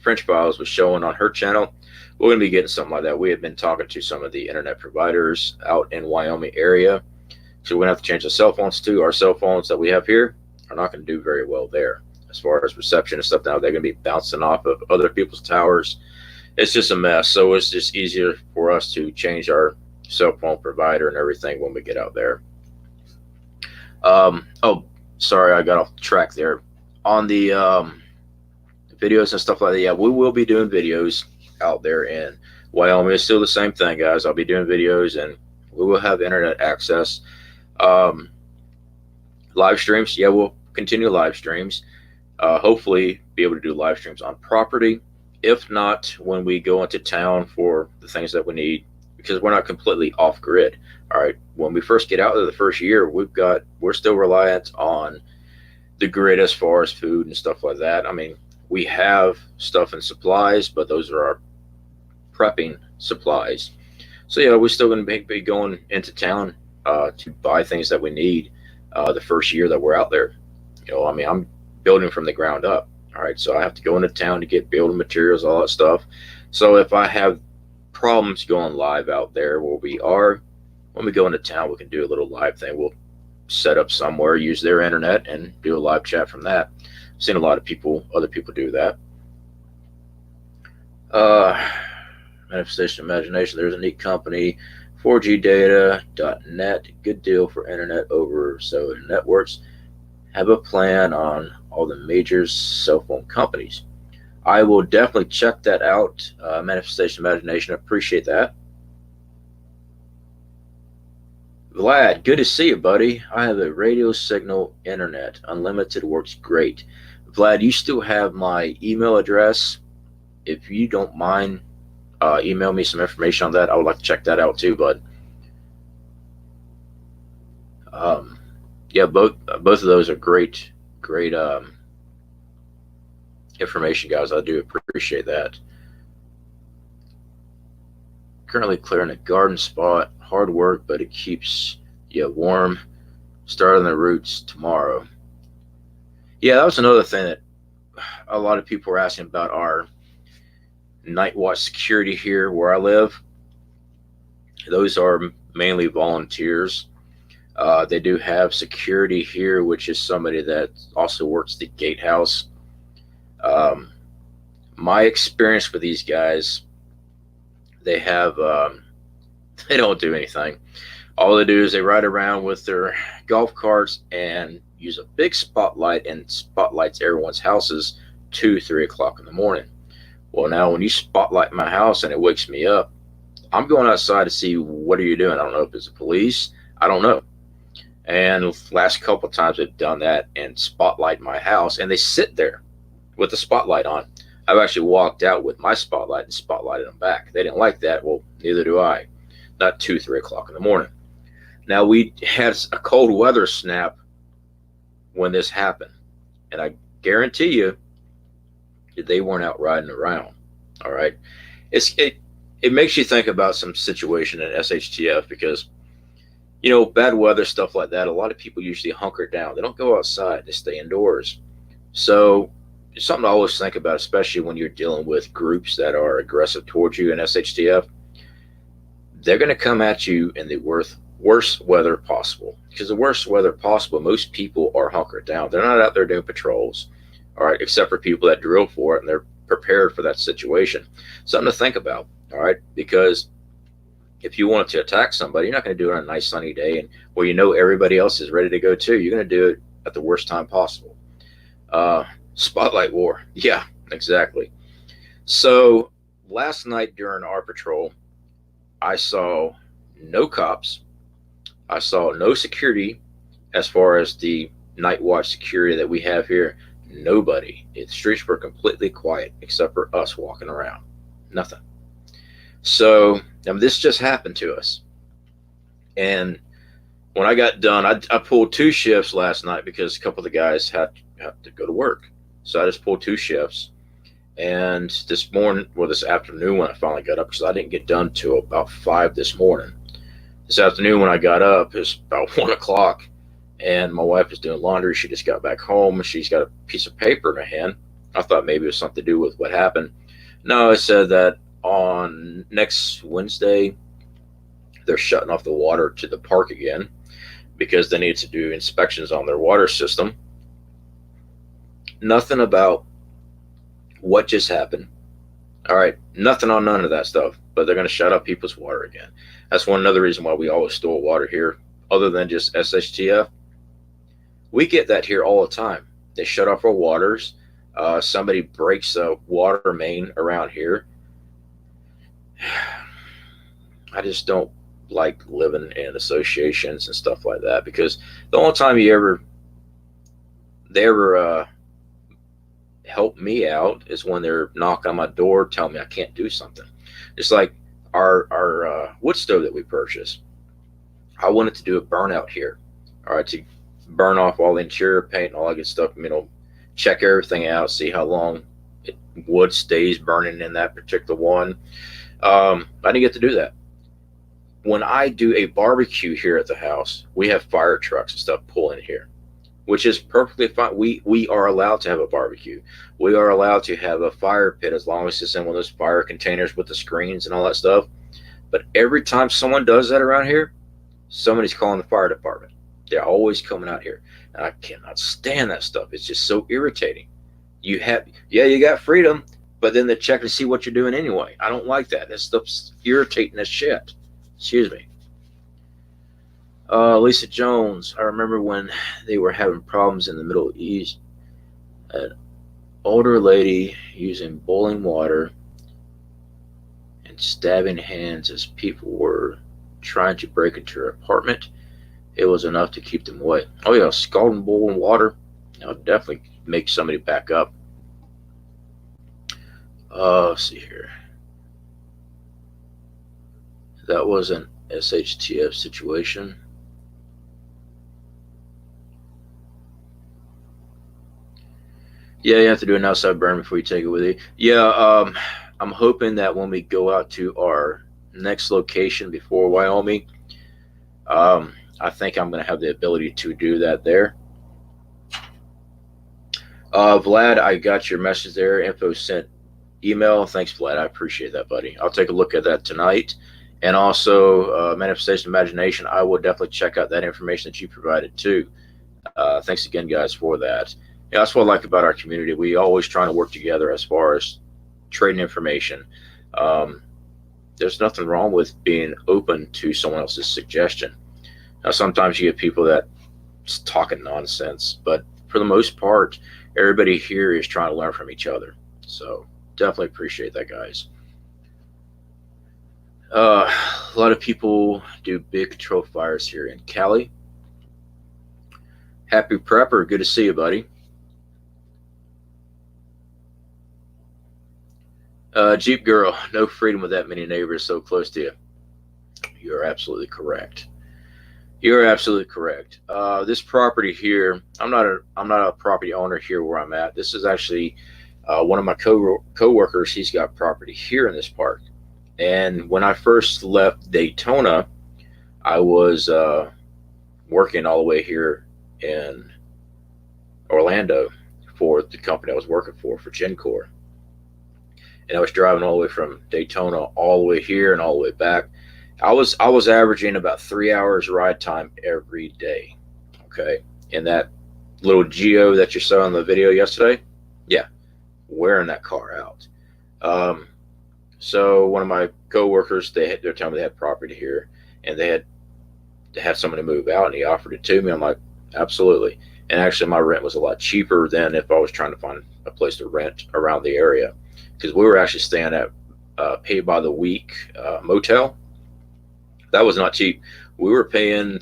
French Files was showing on her channel, we're going to be getting something like that. We have been talking to some of the internet providers out in Wyoming area. So we're going to have to change the cell phones too. Our cell phones that we have here are not going to do very well there as far as reception and stuff. Now they're going to be bouncing off of other people's towers. It's just a mess. So it's just easier for us to change our cell phone provider and everything when we get out there. Oh, sorry, I got off track there. On the videos and stuff like that, yeah, we will be doing videos out there in Wyoming. It's still the same thing, guys. I'll be doing videos, and we will have internet access. Live streams, yeah, we'll continue live streams. Hopefully, be able to do live streams on property. If not, when we go into town for the things that we need, because we're not completely off grid. All right, when we first get out there the first year, we're still reliant on the grid as far as food and stuff like that. I mean, we have stuff and supplies, but those are our prepping supplies. So yeah, we're still going to be going into town to buy things that we need the first year that we're out there. I mean, I'm building from the ground up. All right, so I have to go into town to get building materials, all that stuff. So if I have problems going live out there where we are, when we go into town, we can do a little live thing. We'll set up somewhere, use their internet, and do a live chat from that. I've seen a lot of other people do that. Manifestation Imagination, there's a neat company, 4gdata.net, good deal for internet over cellular networks. Have a plan on all the major cell phone companies. I will definitely check that out. Manifestation Imagination, appreciate that. Vlad, good to see you, buddy. I have a radio signal internet. Unlimited works great. Vlad, you still have my email address. If you don't mind, email me some information on that. I would like to check that out too, bud. Um, yeah, both of those are great information, guys. I do appreciate that. Currently clearing a garden spot. Hard work, but it keeps you warm. Starting the roots tomorrow. Yeah, that was another thing that a lot of people were asking about our night watch security here where I live. Those are mainly volunteers. They do have security here, which is somebody that also works the gatehouse. Um, my experience with these guys, they have they don't do anything. All they do is they ride around with their golf carts and use a big spotlight and spotlights everyone's houses 2, 3 o'clock in the morning. Well, now when you spotlight my house and it wakes me up, I'm going outside to see what are you doing. I don't know if it's the police. I don't know. And the last couple of times they've done that and spotlight my house, and they sit there with the spotlight on. I've actually walked out with my spotlight and spotlighted them back. They didn't like that. Well, neither do I. Not 2, 3 o'clock in the morning. Now we had a cold weather snap when this happened, and I guarantee you they weren't out riding around. All right, it makes you think about some situation at SHTF because bad weather stuff like that. A lot of people usually hunker down. They don't go outside. They stay indoors. So it's something to always think about, especially when you're dealing with groups that are aggressive towards you in SHTF. They're going to come at you in the worst weather possible. Because the worst weather possible, most people are hunkered down. They're not out there doing patrols, all right, except for people that drill for it and they're prepared for that situation. Something to think about, all right, because if you wanted to attack somebody, you're not going to do it on a nice sunny day and where everybody else is ready to go too. You're going to do it at the worst time possible. Spotlight war. Yeah, exactly. So last night during our patrol, I saw no cops. I saw no security as far as the night watch security that we have here. Nobody. The streets were completely quiet except for us walking around. Nothing. So this just happened to us. And when I got done, I pulled 2 shifts last night because a couple of the guys had to go to work. So I just pulled 2 shifts. And this afternoon when I finally got up, because I didn't get done till about 5 this morning. This afternoon when I got up, it's about 1 o'clock, and my wife is doing laundry. She just got back home. She's got a piece of paper in her hand. I thought maybe it was something to do with what happened. No, it said that on next Wednesday, they're shutting off the water to the park again because they need to do inspections on their water system. Nothing about what just happened. All right, nothing on none of that stuff, but they're going to shut off people's water again. That's another reason why we always store water here, other than just SHTF. We get that here all the time. They shut off our waters. Somebody breaks a water main around here. I just don't like living in associations and stuff like that because the only time they ever help me out is when they're knocking on my door telling me I can't do something. It's like our wood stove that we purchased. I wanted to do a burnout here, all right, to burn off all the interior paint and all that good stuff, check everything out, see how long wood stays burning in that particular one. I didn't get to do that. When I do a barbecue here at the house, we have fire trucks and stuff pulling here, which is perfectly fine. We are allowed to have a barbecue. We are allowed to have a fire pit as long as it's in one of those fire containers with the screens and all that stuff. But every time someone does that around here, somebody's calling the fire department. They're always coming out here. And I cannot stand that stuff. It's just so irritating. You got freedom, but then they check to see what you're doing anyway. I don't like that. That stuff's irritating as shit. Excuse me. Lisa Jones, I remember when they were having problems in the Middle East. An older lady using boiling water and stabbing hands as people were trying to break into her apartment. It was enough to keep them wet. Oh yeah, scalding boiling water. I'll definitely make somebody back up. Let's see here. That was an SHTF situation. Yeah, you have to do an outside burn before you take it with you. Yeah, I'm hoping that when we go out to our next location before Wyoming, I think I'm going to have the ability to do that there. Vlad, I got your message there. Info sent email. Thanks, Vlad. I appreciate that, buddy. I'll take a look at that tonight. And also, Manifestation Imagination, I will definitely check out that information that you provided too. Thanks again, guys, for that. Yeah, that's what I like about our community. We always trying to work together as far as trading information. Um, there's nothing wrong with being open to someone else's suggestion. Now, sometimes you get people that just talking nonsense, but for the most part, everybody here is trying to learn from each other. So definitely appreciate that, guys. A lot of people do big control fires here in Cali. Happy Prepper, good to see you, buddy. Jeep Girl, no freedom with that many neighbors so close to you. You're absolutely correct. You're absolutely correct. This property here, I'm not a property owner here where I'm at. This is actually one of my co-workers. He's got property here in this park. And when I first left Daytona, I was working all the way here in Orlando for the company I was working for Gencor. And I was driving all the way from Daytona all the way here and all the way back. I was averaging about 3 hours ride time every day. Okay, and that little Geo that you saw in the video yesterday, yeah, wearing that car out. Um, so one of my coworkers, they're telling me they had property here, and they had to have somebody move out, and he offered it to me. I'm like, absolutely. And actually, my rent was a lot cheaper than if I was trying to find a place to rent around the area, because we were actually staying at pay by the week motel. That was not cheap. We were paying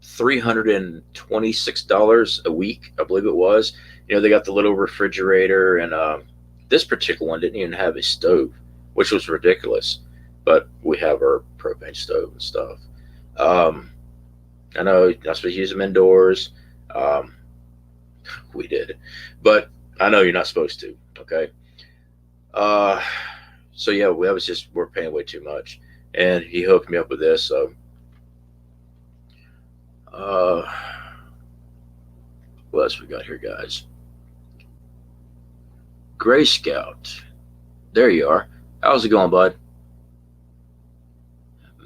$326 a week, I believe it was. They got the little refrigerator, and this particular one didn't even have a stove, which was ridiculous. But we have our propane stove and stuff. Um, I know you're not supposed to use them indoors. Um, we did, but I know you're not supposed to. Okay. Uh, so yeah, that was just we're paying way too much, and he hooked me up with this. So, uh, what else we got here, guys? Gray Scout, there you are. How's it going, bud?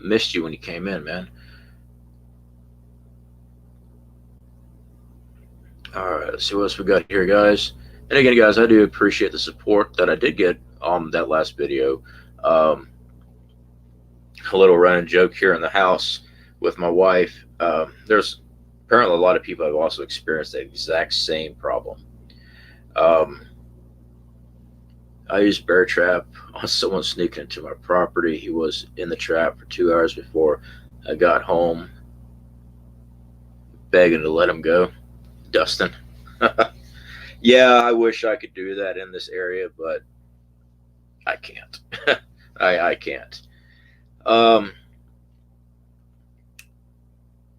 Missed you when you came in, man. All right, let's see what else we got here, guys. And again, guys, I do appreciate the support that I did get on that last video. Um, a little running joke here in the house with my wife. There's apparently a lot of people have also experienced the exact same problem. Um, I used bear trap on someone sneaking into my property. He was in the trap for 2 hours before I got home, begging to let him go. Dustin. Yeah, I wish I could do that in this area, but I can't. I can't. Um,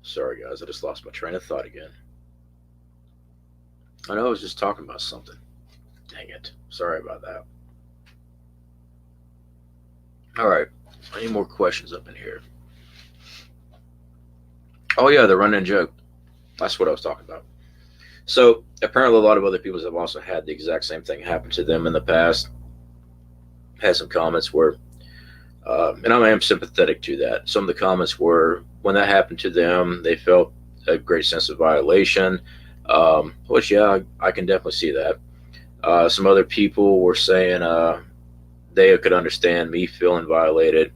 sorry, guys. I just lost my train of thought again. I know I was just talking about something. Dang it. Sorry about that. All right. Any more questions up in here? Oh, yeah, the run-in joke. That's what I was talking about. So apparently, a lot of other people have also had the exact same thing happen to them in the past. Had some comments where, and I am sympathetic to that. Some of the comments were when that happened to them, they felt a great sense of violation, which, yeah, I can definitely see that. Some other people were saying they could understand me feeling violated.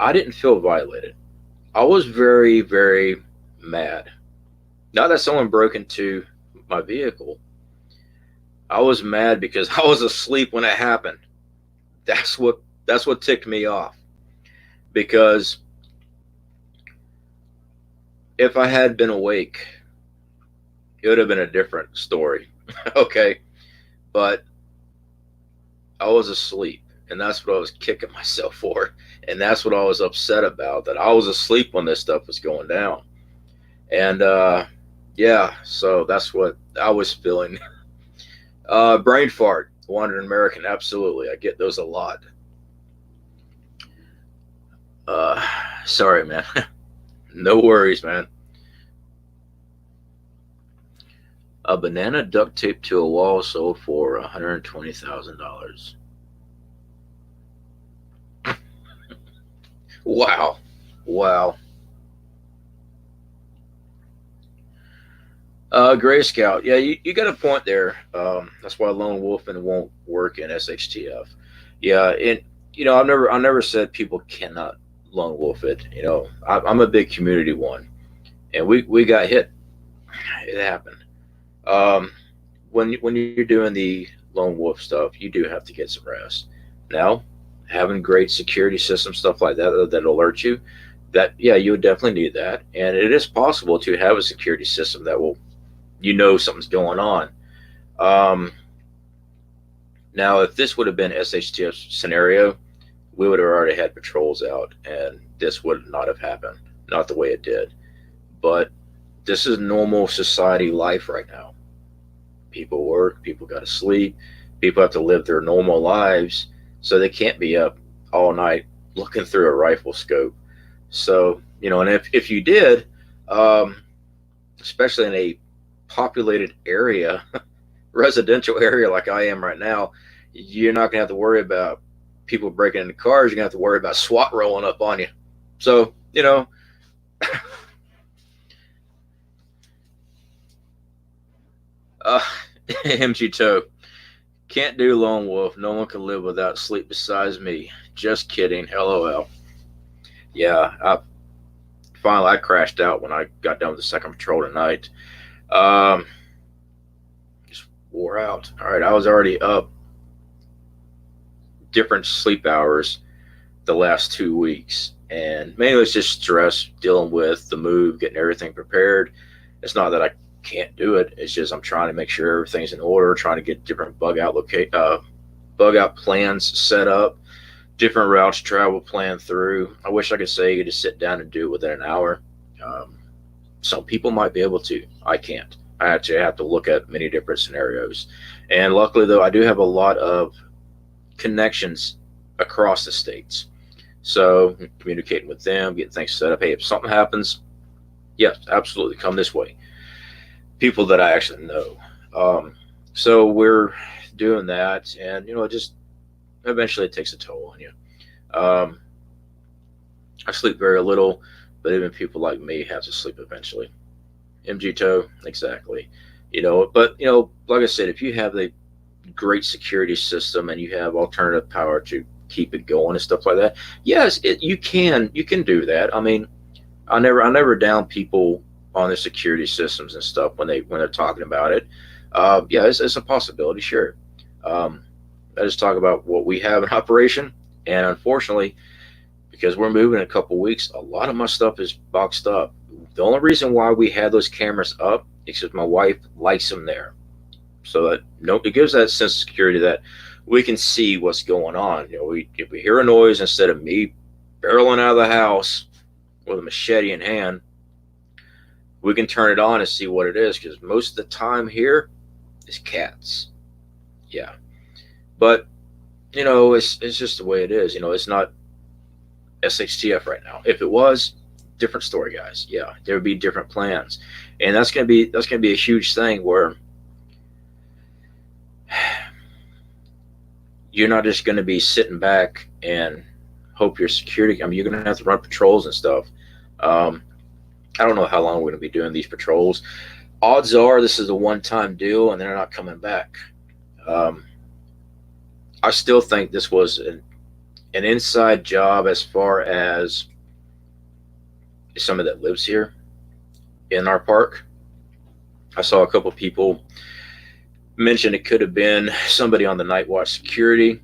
I didn't feel violated. I was very, very mad. Not that someone broke into my vehicle. I was mad because I was asleep when it happened. That's what ticked me off. Because If I had been awake, it would have been a different story. Okay. But I was asleep, and that's what I was kicking myself for. And that's what I was upset about, that I was asleep when this stuff was going down. And yeah, so that's what I was feeling. Brain fart, wandering American, absolutely. I get those a lot. Uh, Sorry, man. No worries, man. A banana duct taped to a wall sold for $120,000. Wow. Wow. Gray Scout. Yeah, you got a point there. That's why lone wolfing won't work in SHTF. Yeah, and I never said people cannot lone wolf it. I'm a big community one, and we got hit. It happened. Um, when you're doing the lone wolf stuff, you do have to get some rest. Now, having great security system stuff like that alert you, that yeah, you would definitely need that, and it is possible to have a security system that will something's going on. Um, Now, if this would have been SHTF scenario, we would have already had patrols out, and this would not have happened. Not the way it did. But this is normal society life right now. People work, people got to sleep, people have to live their normal lives, so they can't be up all night looking through a rifle scope. So, and if you did, um, especially in a populated area, residential area like I am right now, you're not gonna have to worry about people breaking into cars. You're gonna have to worry about SWAT rolling up on you. So uh, MG Toe can't do lone wolf. No one can live without sleep besides me. Just kidding. LOL. Yeah, I crashed out when I got done with the second patrol tonight. Um, just wore out. All right, I was already up different sleep hours the last 2 weeks, and mainly it's just stress dealing with the move, getting everything prepared. It's not that I can't do it. It's just I'm trying to make sure everything's in order, trying to get different bug out plans set up, different routes travel planned through. I wish I could say you could just sit down and do it within an hour. Um, some people might be able to. I can't. I actually have to look at many different scenarios. And luckily, though, I do have a lot of connections across the states. So communicating with them, getting things set up. Hey, if something happens, yes, absolutely, come this way. People that I actually know. So we're doing that, and it just eventually it takes a toll on you. Um, I sleep very little, but even people like me have to sleep eventually. MG Toe, exactly. But like I said, if you have a great security system and you have alternative power to keep it going and stuff like that, yes, you can do that. I mean, I never down people on their security systems and stuff when they're talking about it. Yeah, it's a possibility, sure. Um, I just talk about what we have in operation, and unfortunately, because we're moving in a couple weeks, a lot of my stuff is boxed up. The only reason why we had those cameras up is because my wife likes them there, so that it gives that sense of security that we can see what's going on. If we hear a noise, instead of me barreling out of the house with a machete in hand, we can turn it on and see what it is. Because most of the time here is cats. Yeah, but it's just the way it is. It's not SHTF right now. If it was, different story, guys. Yeah, there would be different plans, and that's gonna be a huge thing where you're not just gonna be sitting back and hope your security. I mean, you're gonna have to run patrols and stuff. Um, I don't know how long we're gonna be doing these patrols. Odds are this is a one-time deal, and they're not coming back. Um, I still think this was an inside job as far as somebody that lives here in our park. I saw a couple people mention it could have been somebody on the night watch security.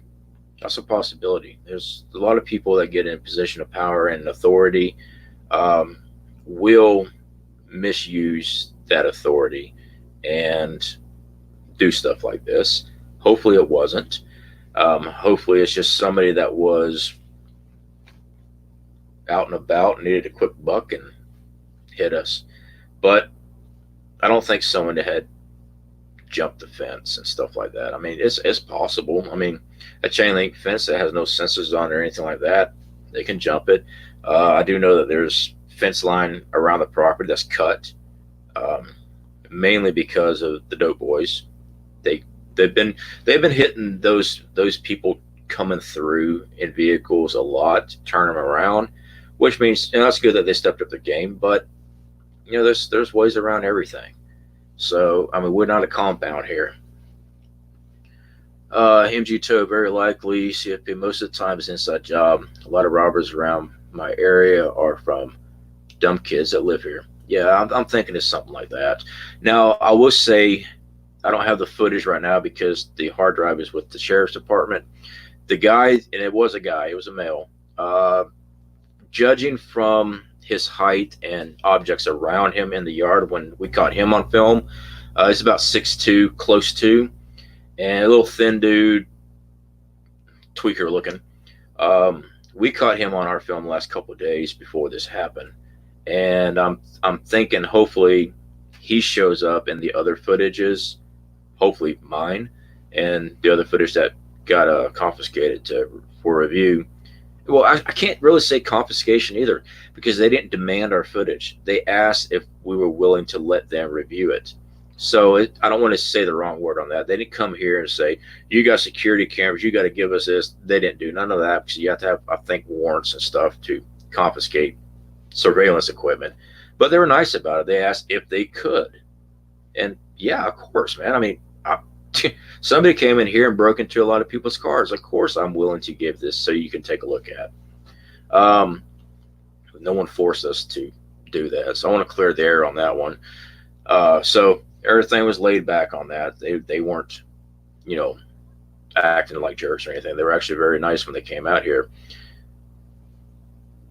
That's a possibility. There's a lot of people that get in a position of power and authority, will misuse that authority and do stuff like this. Hopefully it wasn't. Hopefully it's just somebody that was out and about and needed a quick buck and hit us. But I don't think someone had jumped the fence and stuff like that. I mean, it's possible. I mean, a chain link fence that has no sensors on it or anything like that, they can jump it. I do know that there's fence line around the property that's cut, um, mainly because of the dope boys. They they've been hitting those people coming through in vehicles a lot, turn them around, which means, you know, that's good that they stepped up their game. But you know, there's ways around everything. So I mean, we're not a compound here. MG2 very likely. CFP most of the time is inside job. A lot of robbers around my area are from dumb kids that live here. Yeah, I'm thinking it's something like that. Now I will say I don't have the footage right now because the hard drive is with the sheriff's department. The guy, and it was a guy, it was a male. Judging from his height and objects around him in the yard when we caught him on film, he's about 6'2", close to, and a little thin dude, tweaker looking. We caught him on our film the last couple of days before this happened, and I'm thinking hopefully he shows up in the other footages, hopefully mine, and the other footage that got confiscated for review. Well, I can't really say confiscation either because they didn't demand our footage. They asked if we were willing to let them review it. So I don't want to say the wrong word on that. They didn't come here and say, you got security cameras, you got to give us this. They didn't do none of that because you have to have, I think, warrants and stuff to confiscate surveillance equipment. But they were nice about it. They asked if they could. And yeah, of course, man. I mean, somebody came in here and broke into a lot of people's cars. Of course, I'm willing to give this so you can take a look at. No one forced us to do that, so I want to clear the air on that one. So everything was laid back on that. They weren't, you know, acting like jerks or anything. They were actually very nice when they came out here.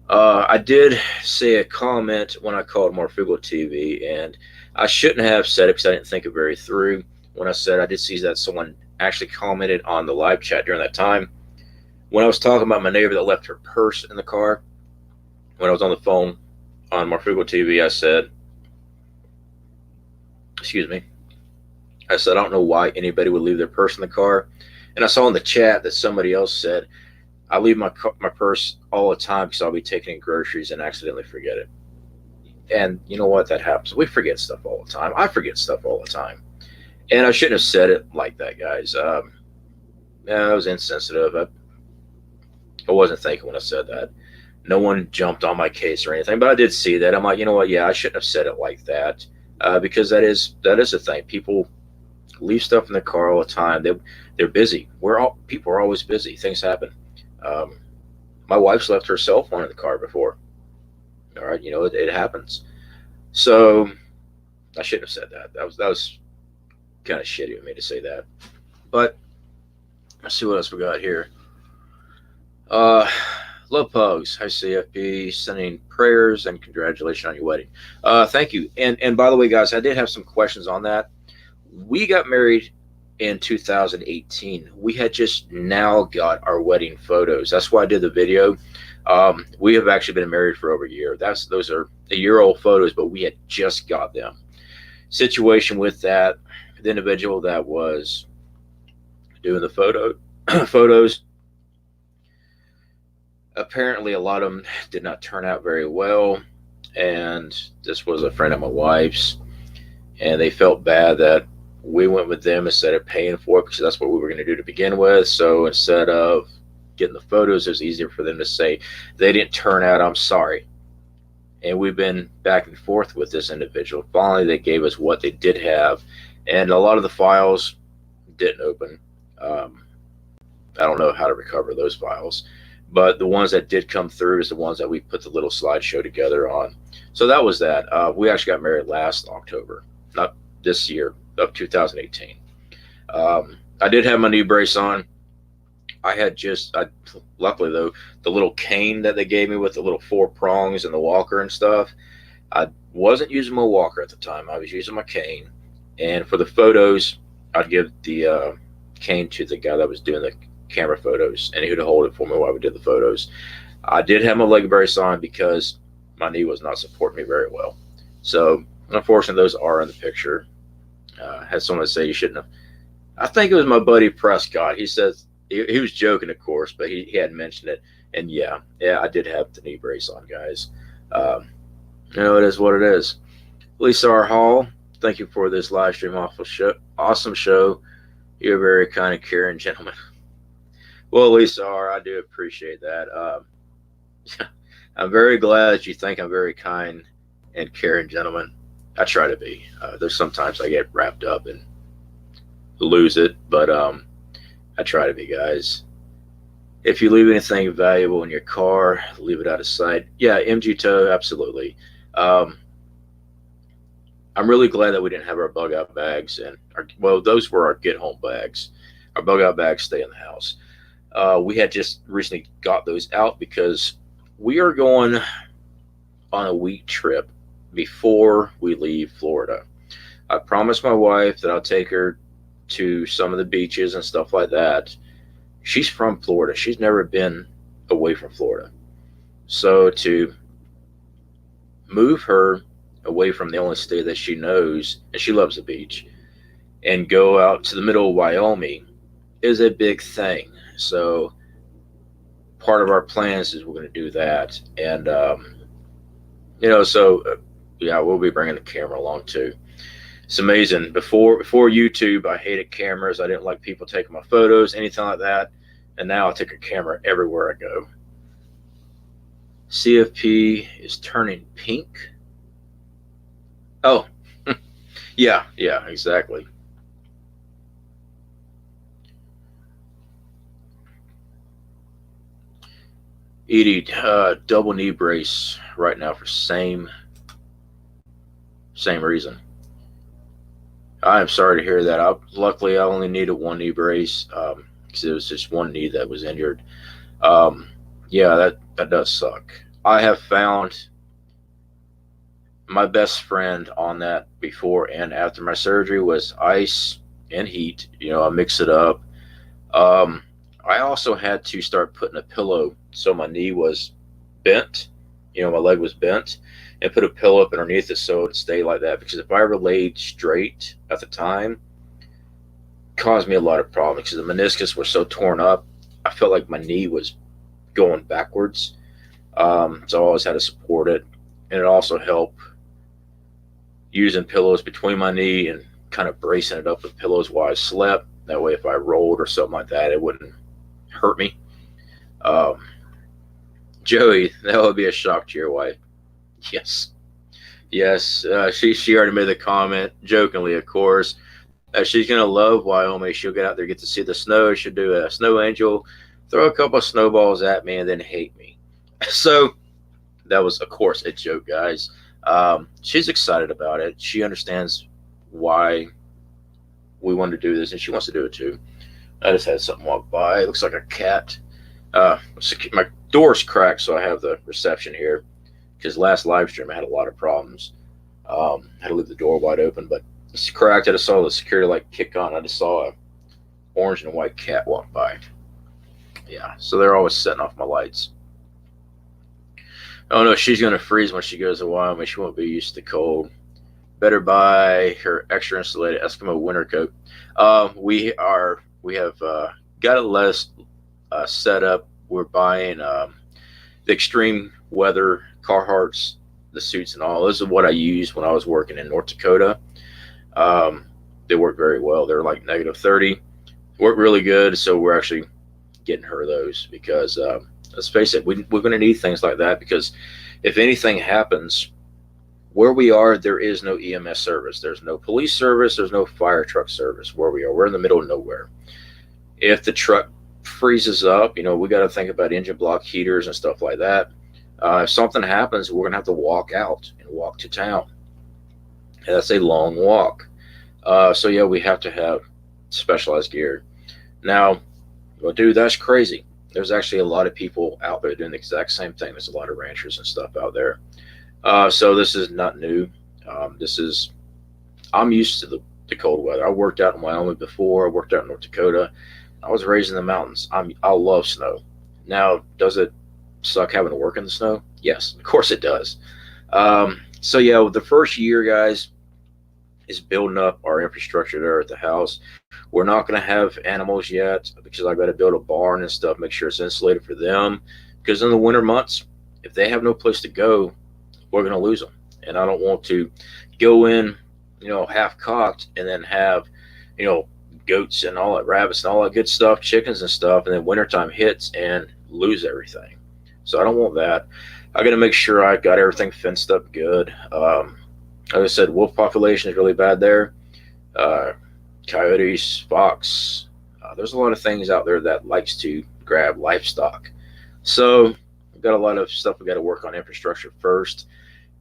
I did say a comment when I called Morphigal TV, and I shouldn't have said it because I didn't think it very through. When I said I did see that someone actually commented on the live chat during that time. When I was talking about my neighbor that left her purse in the car, when I was on the phone on Morphigal TV, I said, excuse me, I said, I don't know why anybody would leave their purse in the car. And I saw in the chat that somebody else said, I leave my purse all the time because I'll be taking in groceries and accidentally forget it. And you know what? That happens. We forget stuff all the time. I forget stuff all the time. And I shouldn't have said it like that, guys. I was insensitive. I wasn't thinking when I said that. No one jumped on my case or anything, but I did see that. I'm like, you know what? Yeah, I shouldn't have said it like that because that is a thing. People leave stuff in the car all the time. They're busy. People are always busy. Things happen. My wife's left her cell phone in the car before. All right, you know it happens. So I shouldn't have said that. That was kind of shitty of me to say that. But let's see what else we got here. Love Pugs. Hi CFP, sending prayers and congratulations on your wedding. Thank you. And by the way, guys, I did have some questions on that. We got married in 2018. We had just now got our wedding photos. That's why I did the video. We have actually been married for over a year. Those are a year-old photos, but we had just got them. Situation with that, the individual that was doing the photos, apparently a lot of them did not turn out very well, and this was a friend of my wife's, and they felt bad that we went with them instead of paying for it because that's what we were going to do to begin with. So instead of getting the photos, it was easier for them to say they didn't turn out, I'm sorry. And we've been back and forth with this individual. Finally, they gave us what they did have, and a lot of the files didn't open. I don't know how to recover those files, but the ones that did come through is the ones that we put the little slideshow together on. So that was that. We actually got married last October, not this year, of 2018. I did have my knee brace on. Luckily though, the little cane that they gave me with the little 4 prongs and the walker and stuff, I wasn't using my walker at the time. I was using my cane. And for the photos, I'd give the cane to the guy that was doing the camera photos, and he would hold it for me while we did the photos. I did have my leg brace on because my knee was not supporting me very well. So, unfortunately, those are in the picture. Had someone say you shouldn't have. I think it was my buddy Prescott. He says he was joking, of course, but he hadn't mentioned it. And yeah, I did have the knee brace on, guys. Um, it is what it is. Lisa R. Hall, thank you for this live stream. Awesome show. You're a very kind and caring gentleman. Well, Lisa R., I do appreciate that. I'm very glad that you think I'm very kind and caring gentleman. I try to be. There's sometimes I get wrapped up and lose it, but I try to be, guys. If you leave anything valuable in your car, leave it out of sight. Yeah, MG Tow, absolutely. I'm really glad that we didn't have our bug out bags, and those were our get home bags. Our bug out bags stay in the house. We had just recently got those out because we are going on a week trip before we leave Florida. I promised my wife that I'll take her to some of the beaches and stuff like that. She's from Florida. She's never been away from Florida. So to move her away from the only state that she knows, and she loves the beach, and go out to the middle of Wyoming is a big thing. So part of our plans is we're going to do that. And, yeah, we'll be bringing the camera along too. It's amazing. Before YouTube, I hated cameras. I didn't like people taking my photos, anything like that. And now I take a camera everywhere I go. CFP is turning pink. Oh, yeah, exactly. Edie, double knee brace right now for same reason. I am sorry to hear that. Luckily, I only needed one knee brace because it was just one knee that was injured. Yeah, that does suck. I have found my best friend on that before and after my surgery was ice and heat. I mix it up. I also had to start putting a pillow so my knee was bent. My leg was bent, and put a pillow up underneath it so it would stay like that. Because if I ever laid straight at the time, it caused me a lot of problems because the meniscus was so torn up. I felt like my knee was going backwards. So I always had to support it, and it also helped using pillows between my knee and kind of bracing it up with pillows while I slept. That way, if I rolled or something like that, it wouldn't hurt me. Joey, that would be a shock to your wife. Yes. She already made the comment, jokingly, of course, that she's gonna love Wyoming. She'll get out there, get to see the snow. She'll do a snow angel, throw a couple of snowballs at me, and then hate me. So that was, of course, a joke, guys. She's excited about it. She understands why we wanted to do this, and she wants to do it too. I just had something walk by. It looks like a cat. My door's cracked, so I have the reception here. Because last live stream I had a lot of problems. Had to leave the door wide open, but it's cracked. I just saw the security light kick on. I just saw a orange and white cat walk by. Yeah, so they're always setting off my lights. Oh no, she's gonna freeze when she goes to Wyoming. She won't be used to cold. Better buy her extra insulated Eskimo winter coat. We have got it less set up. We're buying the extreme weather Carhartts, the suits and all. Those are what I used when I was working in North Dakota. They work very well. They're like -30. Work really good. So we're actually getting her those because let's face it, we're going to need things like that because if anything happens, where we are, there is no EMS service. There's no police service. There's no fire truck service where we are. We're in the middle of nowhere. If the truck freezes up, we got to think about engine block heaters and stuff like that. If something happens, we're going to have to walk out and walk to town. And that's a long walk. So yeah, we have to have specialized gear. Now, well, dude, that's crazy. There's actually a lot of people out there doing the exact same thing. There's a lot of ranchers and stuff out there. So this is not new. I'm used to the cold weather. I worked out in Wyoming before. I worked out in North Dakota. I was raised in the mountains. I love snow. Now, does it suck having to work in the snow? Yes, of course it does. So yeah, the first year, guys, is building up our infrastructure there at the house. We're not going to have animals yet because I got to build a barn and stuff, make sure it's insulated for them. Because in the winter months, if they have no place to go, we're going to lose them. And I don't want to go in, half cocked and then have, you know, goats and all that, rabbits and all that good stuff, chickens and stuff, and then wintertime hits and lose everything. So I don't want that. I got to make sure I got everything fenced up good. Like I said, wolf population is really bad there. Uh, Coyotes, fox. There's a lot of things out there that likes to grab livestock. So I've got a lot of stuff we got to work on infrastructure first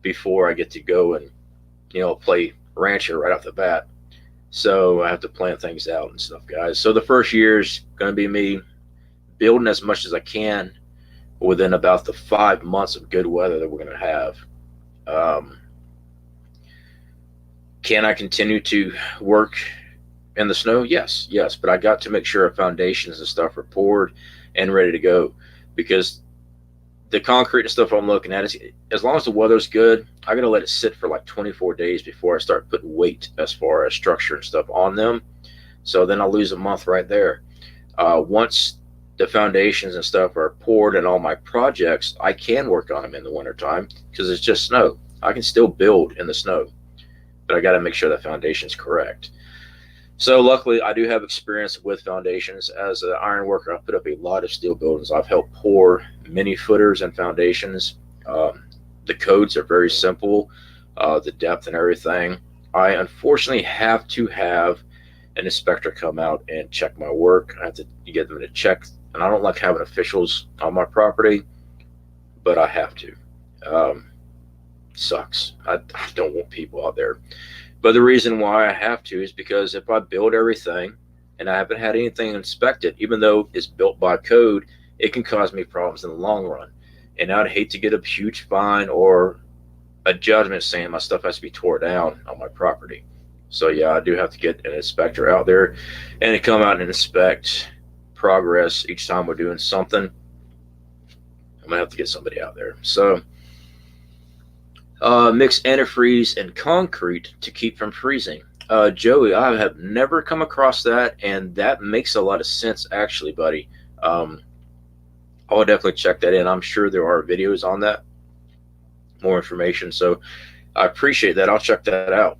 before I get to go and play rancher right off the bat. So I have to plan things out and stuff, guys. So the first year is going to be me building as much as I can within about the 5 months of good weather that we're going to have. Um, can I continue to work in the snow? Yes, yes, but I got to make sure our foundations and stuff are poured and ready to go, because the concrete and stuff I'm looking at is, as long as the weather's good, I gotta let it sit for like 24 days before I start putting weight as far as structure and stuff on them. So then I'll lose a month right there. Once the foundations and stuff are poured and all my projects, I can work on them in the wintertime because it's just snow. I can still build in the snow, but I got to make sure that foundation's correct. So luckily, I do have experience with foundations. As an iron worker, I've put up a lot of steel buildings. I've helped pour many footers and foundations. The codes are very simple, the depth and everything. I unfortunately have to have an inspector come out and check my work. I have to get them to check, and I don't like having officials on my property, but I have to. Sucks. I don't want people out there. But the reason why I have to is because if I build everything and I haven't had anything inspected, even though it's built by code, it can cause me problems in the long run. And I'd hate to get a huge fine or a judgment saying my stuff has to be tore down on my property. So yeah, I do have to get an inspector out there and to come out and inspect progress each time we're doing something. I'm gonna have to get somebody out there. So mix antifreeze and concrete to keep from freezing. Joey, I have never come across that, and that makes a lot of sense, actually, buddy. I'll definitely check that in. I'm sure there are videos on that, more information. So I appreciate that. I'll check that out.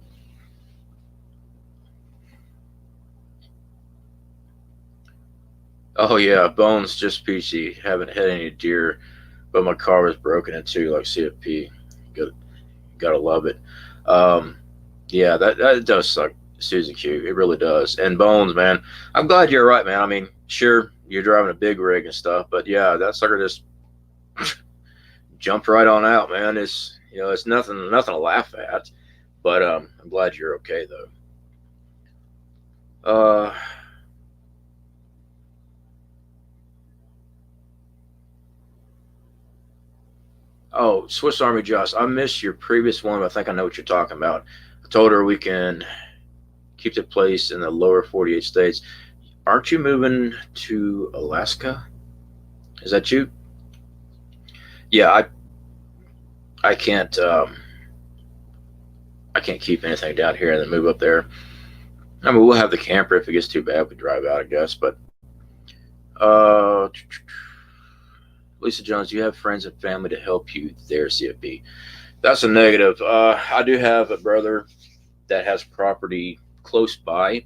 Oh yeah, bones just peachy. Haven't had any deer, but my car was broken into like CFP. Gotta love it. Um, yeah, that does suck, Susan Q. It really does. And Bones, man, I'm glad you're right, man. I mean, sure, you're driving a big rig and stuff, but yeah, that sucker just jumped right on out, man. It's nothing to laugh at. But I'm glad you're okay though. Uh, oh, Swiss Army Joss, I missed your previous one, but I think I know what you're talking about. I told her we can keep the place in the lower 48 states. Aren't you moving to Alaska? Is that you? Yeah, I can't I can't keep anything down here and then move up there. I mean, we'll have the camper if it gets too bad. We drive out, I guess. But uh, Lisa Jones, you have friends and family to help you there, CFB. That's a negative. I do have a brother that has property close by,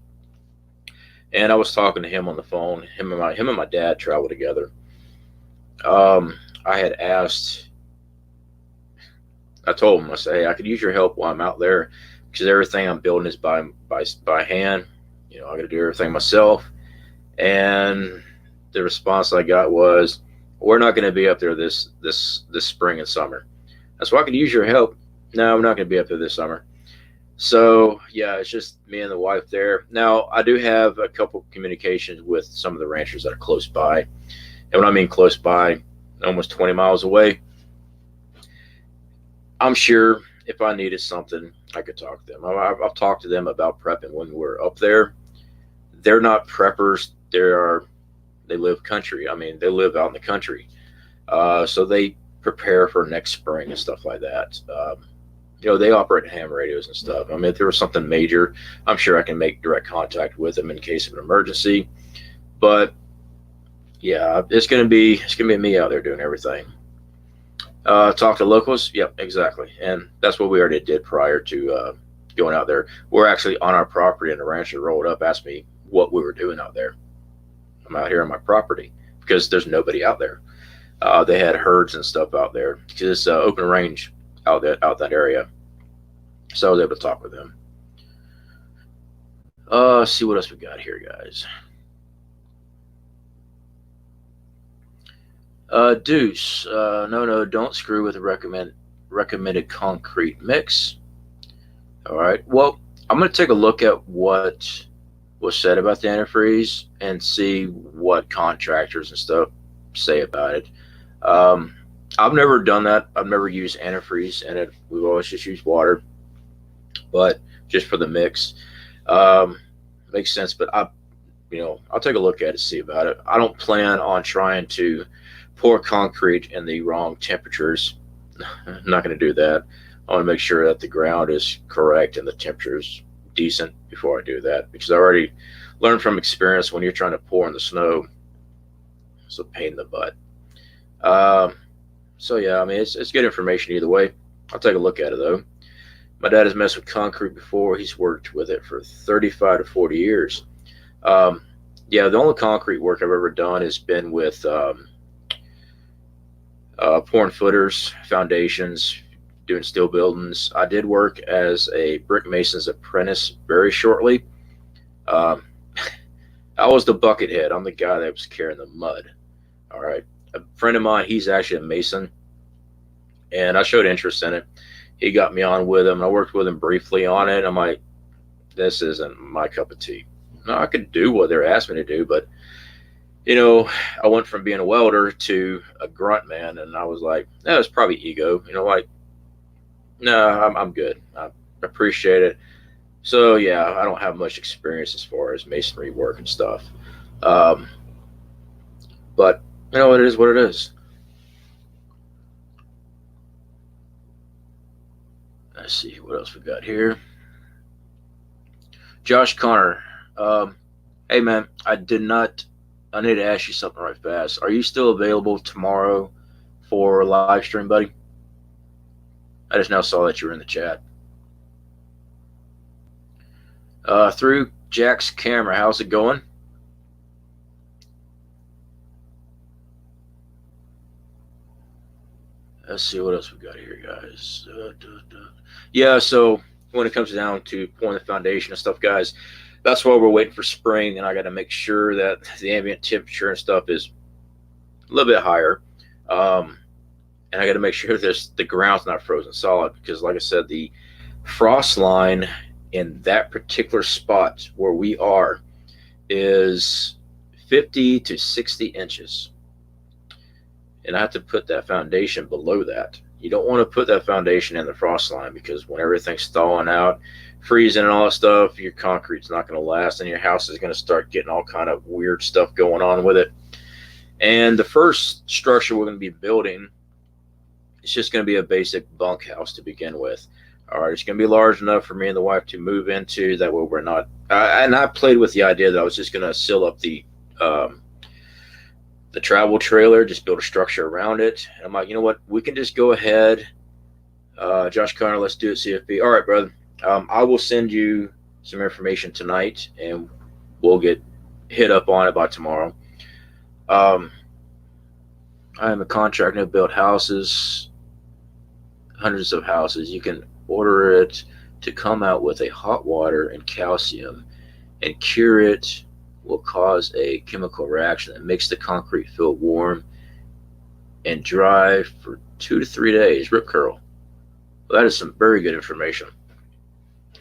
and I was talking to him on the phone. Him and my dad travel together. I had asked. I told him, I said, hey, I could use your help while I'm out there because everything I'm building is by hand. I got to do everything myself. And the response I got was, we're not going to be up there this spring and summer. That's why I could use your help. No, we're not going to be up there this summer. So yeah, it's just me and the wife there. Now I do have a couple communications with some of the ranchers that are close by. And when I mean close by, almost 20 miles away. I'm sure if I needed something, I could talk to them. I've talked to them about prepping when we're up there. They're not preppers. They live country. I mean, they live out in the country, so they prepare for next spring and stuff like that. They operate ham radios and stuff. I mean, if there was something major, I'm sure I can make direct contact with them in case of an emergency. But yeah, it's gonna be me out there doing everything. Talk to locals. Yep, exactly. And that's what we already did prior to going out there. We're actually on our property, and the rancher rolled up, asked me what we were doing out there. I'm out here on my property because there's nobody out there. They had herds and stuff out there because it's open range out that area. So I was able to talk with them. See what else we got here, guys. Deuce. No, don't screw with the recommended concrete mix. All right. Well, I'm going to take a look at what was said about the antifreeze and see what contractors and stuff say about it. Um, I've never done that. I've never used antifreeze in it. We've always just used water, but just for the mix. Um, Makes sense, but I'll take a look at it, see about it. I don't plan on trying to pour concrete in the wrong temperatures. I'm not going to do that. I want to make sure that the ground is correct and the temperature is decent before I do that, because I already learned from experience when you're trying to pour in the snow, it's a pain in the butt. Um, so yeah, I mean it's good information either way. I'll take a look at it though. My dad has messed with concrete before. He's worked with it for 35 to 40 years. Um, yeah, the only concrete work I've ever done has been with pouring footers, foundations, doing steel buildings. I did work as a brick mason's apprentice very shortly. Um, I was the bucket head. I'm the guy that was carrying the mud. All right. A friend of mine, he's actually a mason, and I showed interest in it. He got me on with him. I worked with him briefly on it. I'm like, this isn't my cup of tea. No, I could do what they're asking me to do, but you know, I went from being a welder to a grunt man, and I was like, no, it's probably ego. Like, no, I'm good. I appreciate it. So yeah, I don't have much experience as far as masonry work and stuff. Um, but it is what it is. Let's see what else we got here. Josh Connor. Um, hey man, I did not. I need to ask you something right fast. Are you still available tomorrow for a live stream, buddy? I just now saw that you were in the chat. Through Jack's camera, how's it going? Let's see what else we got here, guys. Yeah, so when it comes down to pouring the foundation and stuff, guys, that's why we're waiting for spring, and I got to make sure that the ambient temperature and stuff is a little bit higher. Um, and I got to make sure the ground's not frozen solid, because, like I said, the frost line in that particular spot where we are is 50 to 60 inches. And I have to put that foundation below that. You don't want to put that foundation in the frost line, because when everything's thawing out, freezing and all that stuff, your concrete's not going to last, and your house is going to start getting all kind of weird stuff going on with it. And the first structure we're going to be building, it's just going to be a basic bunkhouse to begin with. All right, it's going to be large enough for me and the wife to move into. That way, we're not. And I played with the idea that I was just going to seal up the travel trailer, just build a structure around it. And I'm like, you know what? We can just go ahead. Josh Connor, let's do it, CFP. All right, brother. I will send you some information tonight, and we'll get hit up on it by tomorrow. Um, I am a contractor that built houses, hundreds of houses. You can order it to come out with a hot water and calcium, and cure it will cause a chemical reaction that makes the concrete feel warm and dry for 2 to 3 days. Rip curl. Well, that is some very good information.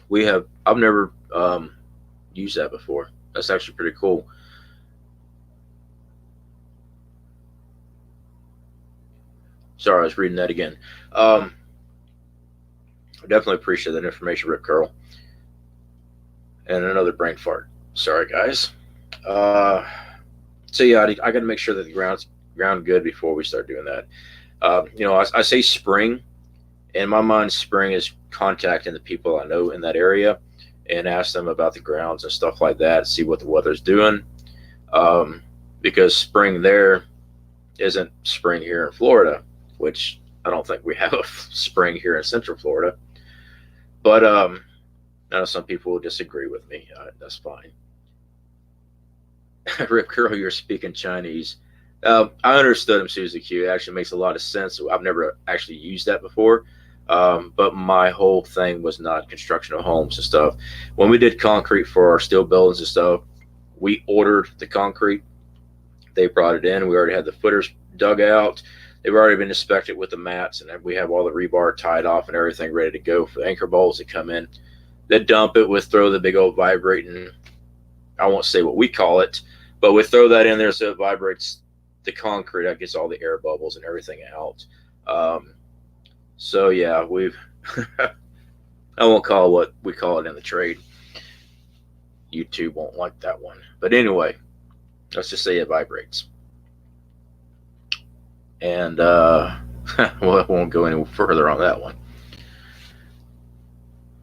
I've never used that before. That's actually pretty cool. Sorry, I was reading that again. Um, Definitely appreciate that information, Rip Curl. And another brain fart. Sorry, guys. Uh, so yeah, I got to make sure that the ground's ground good before we start doing that. I say spring. In my mind, spring is contacting the people I know in that area and ask them about the grounds and stuff like that, see what the weather's doing. Um, because spring there isn't spring here in Florida, which I don't think we have a spring here in Central Florida. But I know some people will disagree with me. That's fine. Rip Curl, you're speaking Chinese. I understood him, Susie Q. It actually makes a lot of sense. I've never actually used that before. But my whole thing was not construction of homes and stuff. When we did concrete for our steel buildings and stuff, we ordered the concrete. They brought it in. We already had the footers dug out. They've already been inspected with the mats, and we have all the rebar tied off and everything ready to go for the anchor bolts to come in. They dump it with throw the big old vibrating, I won't say what we call it, but we throw that in there so it vibrates the concrete. That gets all the air bubbles and everything out. So yeah, we've I won't call it what we call it in the trade. YouTube won't like that one. But anyway, let's just say it vibrates. And well, I won't go any further on that one.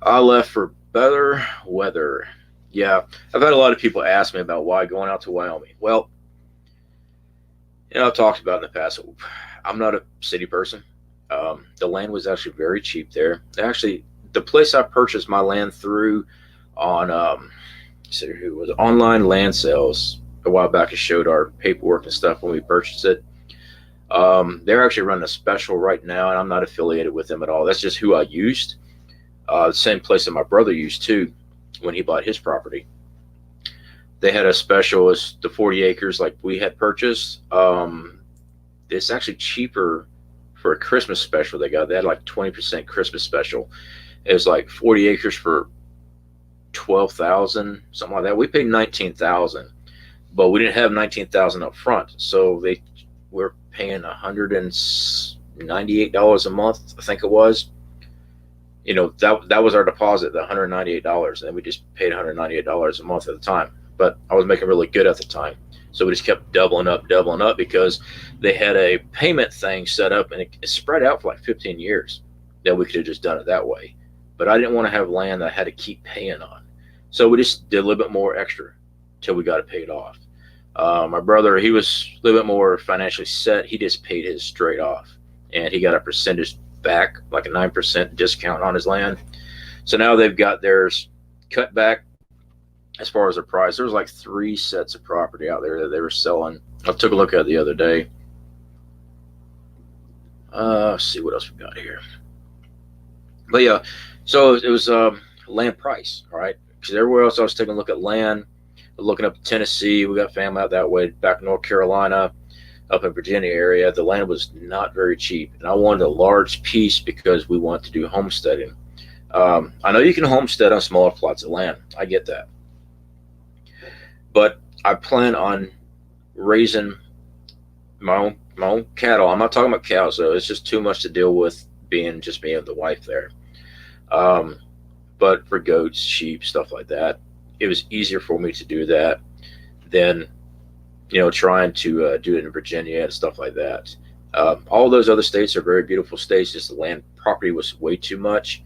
I left for better weather. Yeah, I've had a lot of people ask me about why going out to Wyoming. Well, I've talked about in the past. I'm not a city person. The land was actually very cheap there. Actually, the place I purchased my land through on who was online land sales a while back. It showed our paperwork and stuff when we purchased it. They're actually running a special right now, and I'm not affiliated with them at all. That's just who I used. The same place that my brother used too when he bought his property. They had a special as the 40 acres like we had purchased. It's actually cheaper for a Christmas special they got. They had like 20% Christmas special. It was like 40 acres for 12,000, something like that. We paid 19,000, but we didn't have 19,000 up front, so they were paying $198 a month, I think it was. That was our deposit, the $198, and we just paid $198 a month at the time. But I was making really good at the time, so we just kept doubling up because they had a payment thing set up, and it spread out for like 15 years that we could have just done it that way. But I didn't want to have land that I had to keep paying on, so we just did a little bit more extra till we got it paid off. My brother, he was a little bit more financially set. He just paid his straight off, and he got a percentage back, like a 9% discount on his land. So now they've got theirs cut back as far as the price. There was like 3 sets of property out there that they were selling. I took a look at it the other day. Let's see what else we got here. But yeah, so it was land price, all right? Because everywhere else I was taking a look at land, looking up Tennessee. We got family out that way, back in North Carolina, up in Virginia area. The land was not very cheap, and I wanted a large piece because we want to do homesteading. I know you can homestead on smaller plots of land. I get that. But I plan on raising my own cattle. I'm not talking about cows, though. It's just too much to deal with being just me and the wife there. But for goats, sheep, stuff like that, it was easier for me to do that than trying to do it in Virginia and stuff like that. All those other states are very beautiful states. Just the land property was way too much.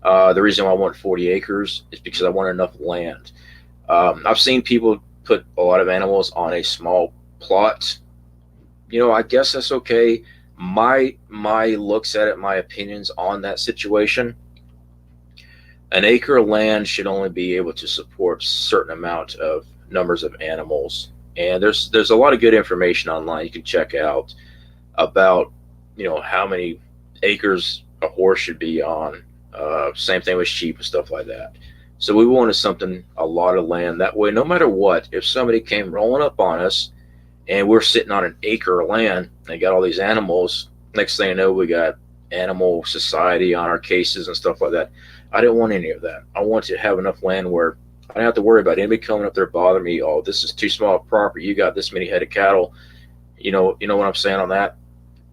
The reason why I wanted 40 acres is because I wanted enough land. I've seen people put a lot of animals on a small plot. I guess that's okay. My looks at it, my opinions on that situation. An acre of land should only be able to support a certain amount of numbers of animals. And there's a lot of good information online you can check out about how many acres a horse should be on. Same thing with sheep and stuff like that. So we wanted a lot of land. That way, no matter what, if somebody came rolling up on us and we're sitting on an acre of land and they got all these animals, next thing you know, we got animal society on our cases and stuff like that. I didn't want any of that. I wanted to have enough land where I don't have to worry about anybody coming up there bothering me. Oh, this is too small a property. You got this many head of cattle. You know what I'm saying on that?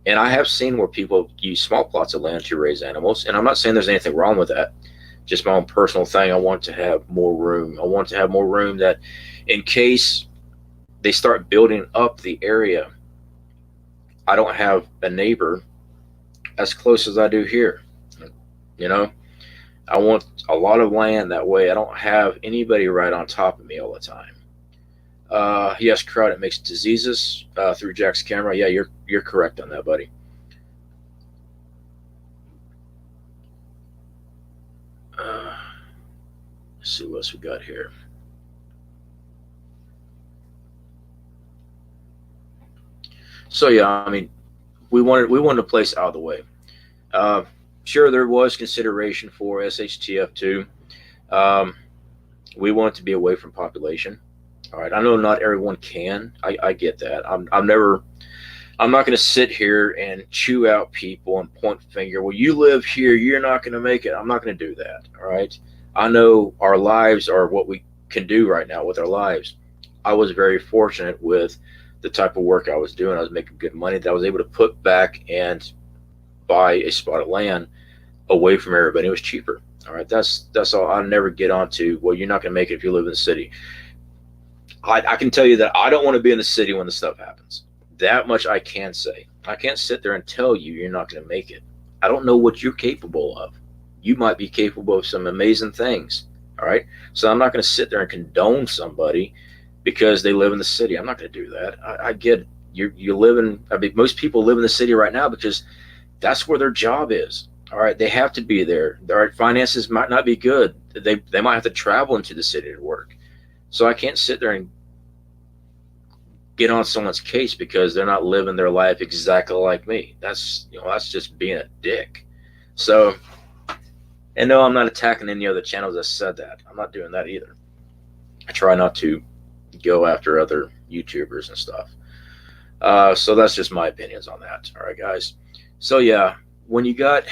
And I have seen where people use small plots of land to raise animals, and I'm not saying there's anything wrong with that. Just my own personal thing. I want to have more room. I want to have more room that, in case they start building up the area, I don't have a neighbor as close as I do here. You know, I want a lot of land that way. I don't have anybody right on top of me all the time. Yes, crowd, it makes diseases through Jack's camera. Yeah, you're correct on that, buddy. Let's see what else we got here. So yeah, I mean, we wanted a place out of the way. Uh, sure, there was consideration for SHTF too. Um, we want it to be away from population. All right, I know not everyone can. I get that. I'm not going to sit here and chew out people and point finger. Well, you live here, you're not going to make it. I'm not going to do that. All right. I know our lives are what we can do right now with our lives. I was very fortunate with the type of work I was doing. I was making good money that I was able to put back and buy a spot of land away from everybody. It was cheaper. All right. That's all. I never get onto, well, you're not going to make it if you live in the city. I can tell you that I don't want to be in the city when the stuff happens. That much I can say. I can't sit there and tell you you're not going to make it. I don't know what you're capable of. You might be capable of some amazing things. All right. So I'm not going to sit there and condone somebody because they live in the city. I'm not going to do that. I get it. You live in, I mean, most people live in the city right now because that's where their job is. All right. They have to be there. All right. Finances might not be good. They might have to travel into the city to work. So I can't sit there and get on someone's case because they're not living their life exactly like me. That's just being a dick. So, and no, I'm not attacking any other channels that said that. I'm not doing that either. I try not to go after other YouTubers and stuff. So that's just my opinions on that. All right, guys. So yeah, when you got,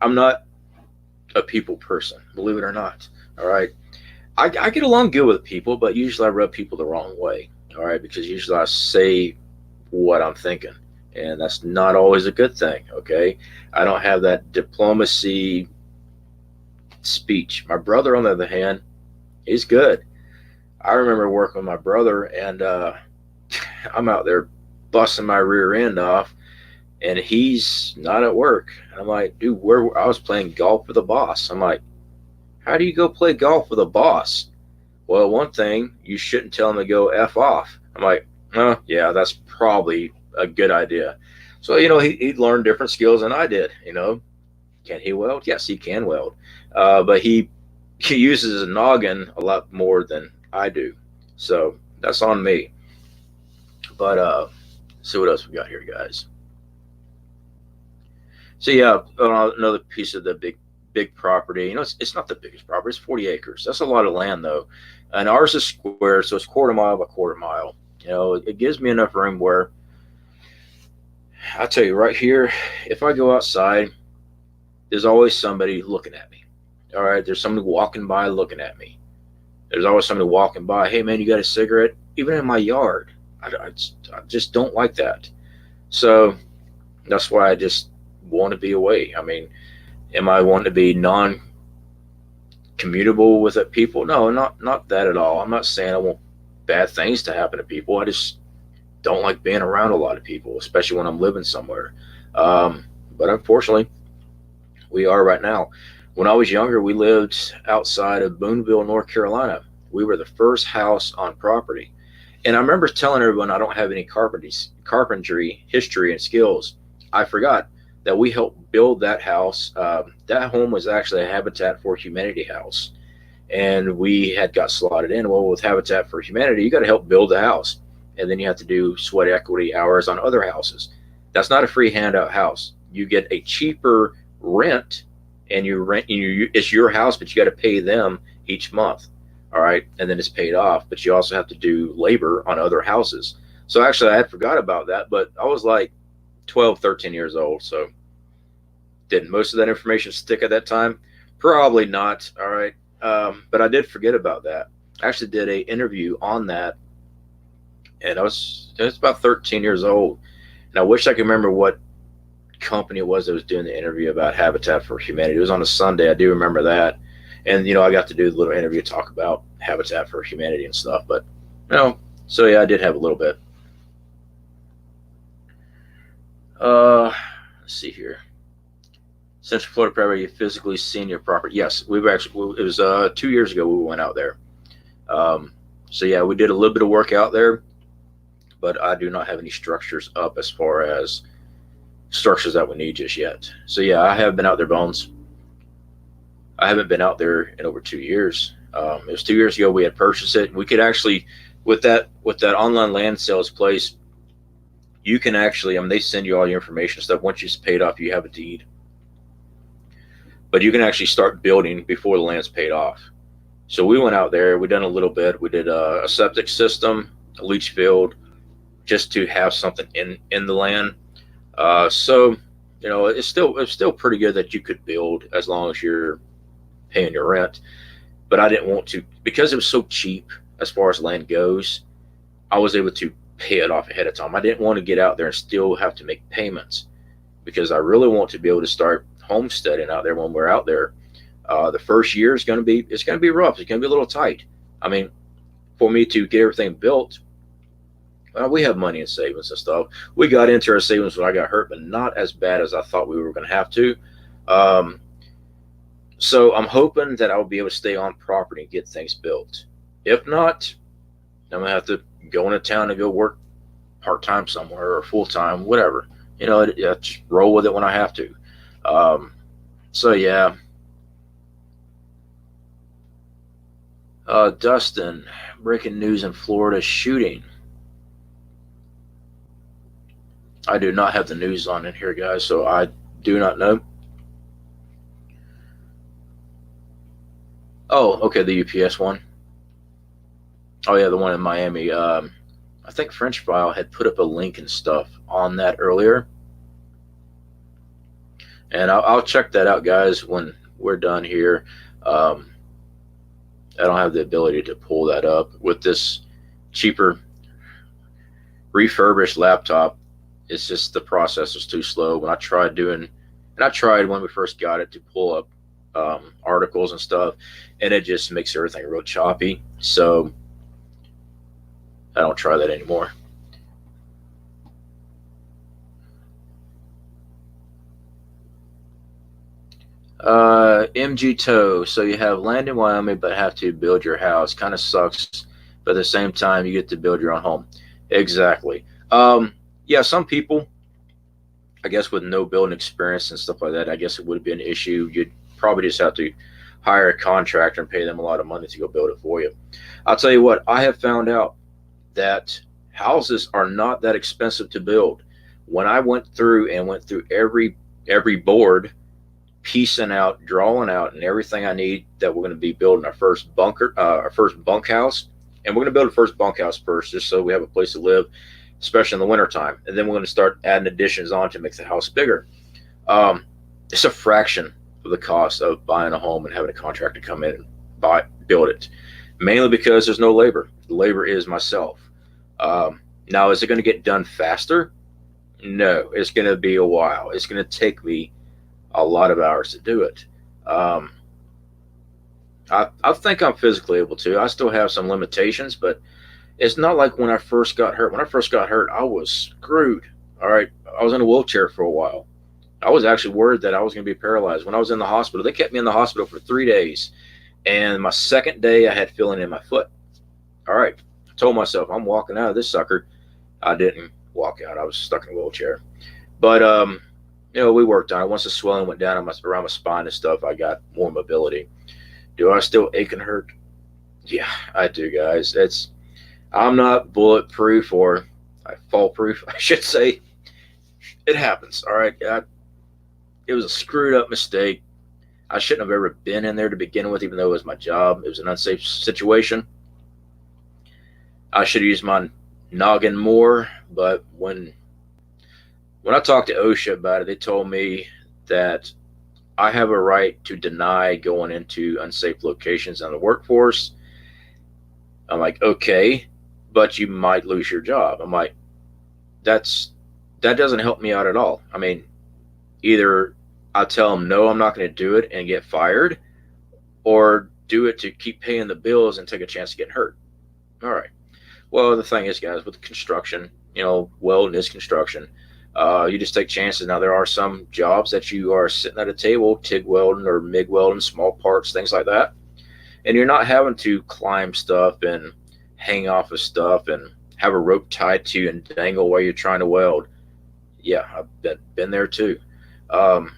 I'm not a people person, believe it or not. All right. I get along good with people, but usually I rub people the wrong way. All right, because usually I say what I'm thinking, and that's not always a good thing. Okay, I don't have that diplomacy speech. My brother, on the other hand, he's good. I remember working with my brother, and I'm out there busting my rear end off, and he's not at work. And I'm like, dude, where I was playing golf with a boss. I'm like, how do you go play golf with a boss? Well, one thing, you shouldn't tell him to go F off. I'm like, oh, yeah, that's probably a good idea. So, he learned different skills than I did. Can he weld? Yes, he can weld. But he uses a noggin a lot more than I do. So that's on me. But see what else we got here, guys. So yeah, another piece of the big property. It's not the biggest property. It's 40 acres. That's a lot of land, though. And ours is square, so it's quarter mile by quarter mile. It gives me enough room where I tell you right here, if I go outside, there's always somebody looking at me. All right, there's somebody walking by looking at me. There's always somebody walking by. Hey, man, you got a cigarette? Even in my yard. I just don't like that. So that's why I just want to be away. I mean, am I wanting to be non-commutable with people? No, not that at all. I'm not saying I want bad things to happen to people. I just don't like being around a lot of people, especially when I'm living somewhere. But unfortunately, we are right now. When I was younger, we lived outside of Boonville, North Carolina. We were the first house on property. And I remember telling everyone I don't have any carpentry history and skills. I forgot that we helped build that house. That home was actually a Habitat for Humanity house. And we had got slotted in. Well, with Habitat for Humanity, you got to help build the house. And then you have to do sweat equity hours on other houses. That's not a free handout house. You get a cheaper rent, and it's your house, but you got to pay them each month. All right. And then it's paid off, but you also have to do labor on other houses. So actually, I had forgot about that, but I was like 12, 13 years old. So did most of that information stick at that time? Probably not. All right. But I did forget about that. I actually did an interview on that, and I was about 13 years old. And I wish I could remember what company it was that was doing the interview about Habitat for Humanity. It was on a Sunday. I do remember that. And, I got to do the little interview, talk about Habitat for Humanity and stuff. But, so yeah, I did have a little bit. Let's see here. Central Florida Prairie, you physically seen your property? Yes, we've actually. It was 2 years ago we went out there. So yeah, we did a little bit of work out there, but I do not have any structures up as far as structures that we need just yet. So yeah, I have been out there, Bones. I haven't been out there in over 2 years. It was 2 years ago we had purchased it. We could actually, with that online land sales place, you can actually, they send you all your information and stuff. Once it's paid off, you have a deed. But you can actually start building before the land's paid off. So we went out there, we done a little bit. We did a septic system, a leach field, just to have something in the land. So it's still pretty good that you could build as long as you're paying your rent. But I didn't want to, because it was so cheap as far as land goes. I was able to pay it off ahead of time. I didn't want to get out there and still have to make payments, because I really want to be able to start homesteading out there when we're out there. The first year is going to be rough. It's going to be a little tight. For me to get everything built, we have money in savings and stuff. We got into our savings when I got hurt, but not as bad as I thought we were going to have to. So I'm hoping that I'll be able to stay on property and get things built. If not, I'm going to have to go into town and go work part-time somewhere or full-time, whatever. Just roll with it when I have to. So yeah. Dustin, breaking news in Florida shooting. I do not have the news on in here, guys, so I do not know. Oh, okay, the UPS one. Oh yeah, the one in Miami. I think French File had put up a link and stuff on that earlier. And I'll check that out, guys, when we're done here. I don't have the ability to pull that up with this cheaper refurbished laptop. It's just the processor's too slow. When I tried when we first got it to pull up articles and stuff, and it just makes everything real choppy. So I don't try that anymore. MG Toe. So you have land in Wyoming, but have to build your house. Kind of sucks, but at the same time, you get to build your own home. Exactly. Yeah, some people, I guess, with no building experience and stuff like that, I guess it would be an issue. You'd probably just have to hire a contractor and pay them a lot of money to go build it for you. I'll tell you what, I have found out that houses are not that expensive to build. When I went through every board, piecing out, drawing out, and everything I need that we're going to be building our first bunkhouse. And we're going to build a first bunkhouse first, just so we have a place to live, especially in the wintertime. And then we're going to start adding additions on to make the house bigger. It's a fraction of the cost of buying a home and having a contractor come in and build it. Mainly because there's no labor. The labor is myself. Now, is it going to get done faster? No, it's going to be a while. It's going to take me a lot of hours to do it. I think I'm physically able to. I still have some limitations, but it's not like when I first got hurt. When I first got hurt, I was screwed. All right. I was in a wheelchair for a while. I was actually worried that I was going to be paralyzed. When I was in the hospital, they kept me in the hospital for 3 days. And my second day, I had feeling in my foot. All right. I told myself, I'm walking out of this sucker. I didn't walk out. I was stuck in a wheelchair. But, we worked on it. Once the swelling went down around my spine and stuff, I got more mobility. Do I still ache and hurt? Yeah, I do, guys. I'm not bulletproof or fall proof, I should say. It happens, all right? It was a screwed up mistake. I shouldn't have ever been in there to begin with, even though it was my job. It was an unsafe situation. I should have used my noggin more, but when I talked to OSHA about it, they told me that I have a right to deny going into unsafe locations in the workforce. I'm like, okay, but you might lose your job. I'm like, that's that doesn't help me out at all. I mean, either I tell them no, I'm not going to do it and get fired, or do it to keep paying the bills and take a chance of getting hurt. All right. Well, the thing is, guys, with construction, welding is construction. You just take chances. Now, there are some jobs that you are sitting at a table, TIG welding or MIG welding, small parts, things like that, and you're not having to climb stuff and hang off of stuff and have a rope tied to you and dangle while you're trying to weld. Yeah, I've been there too. Um,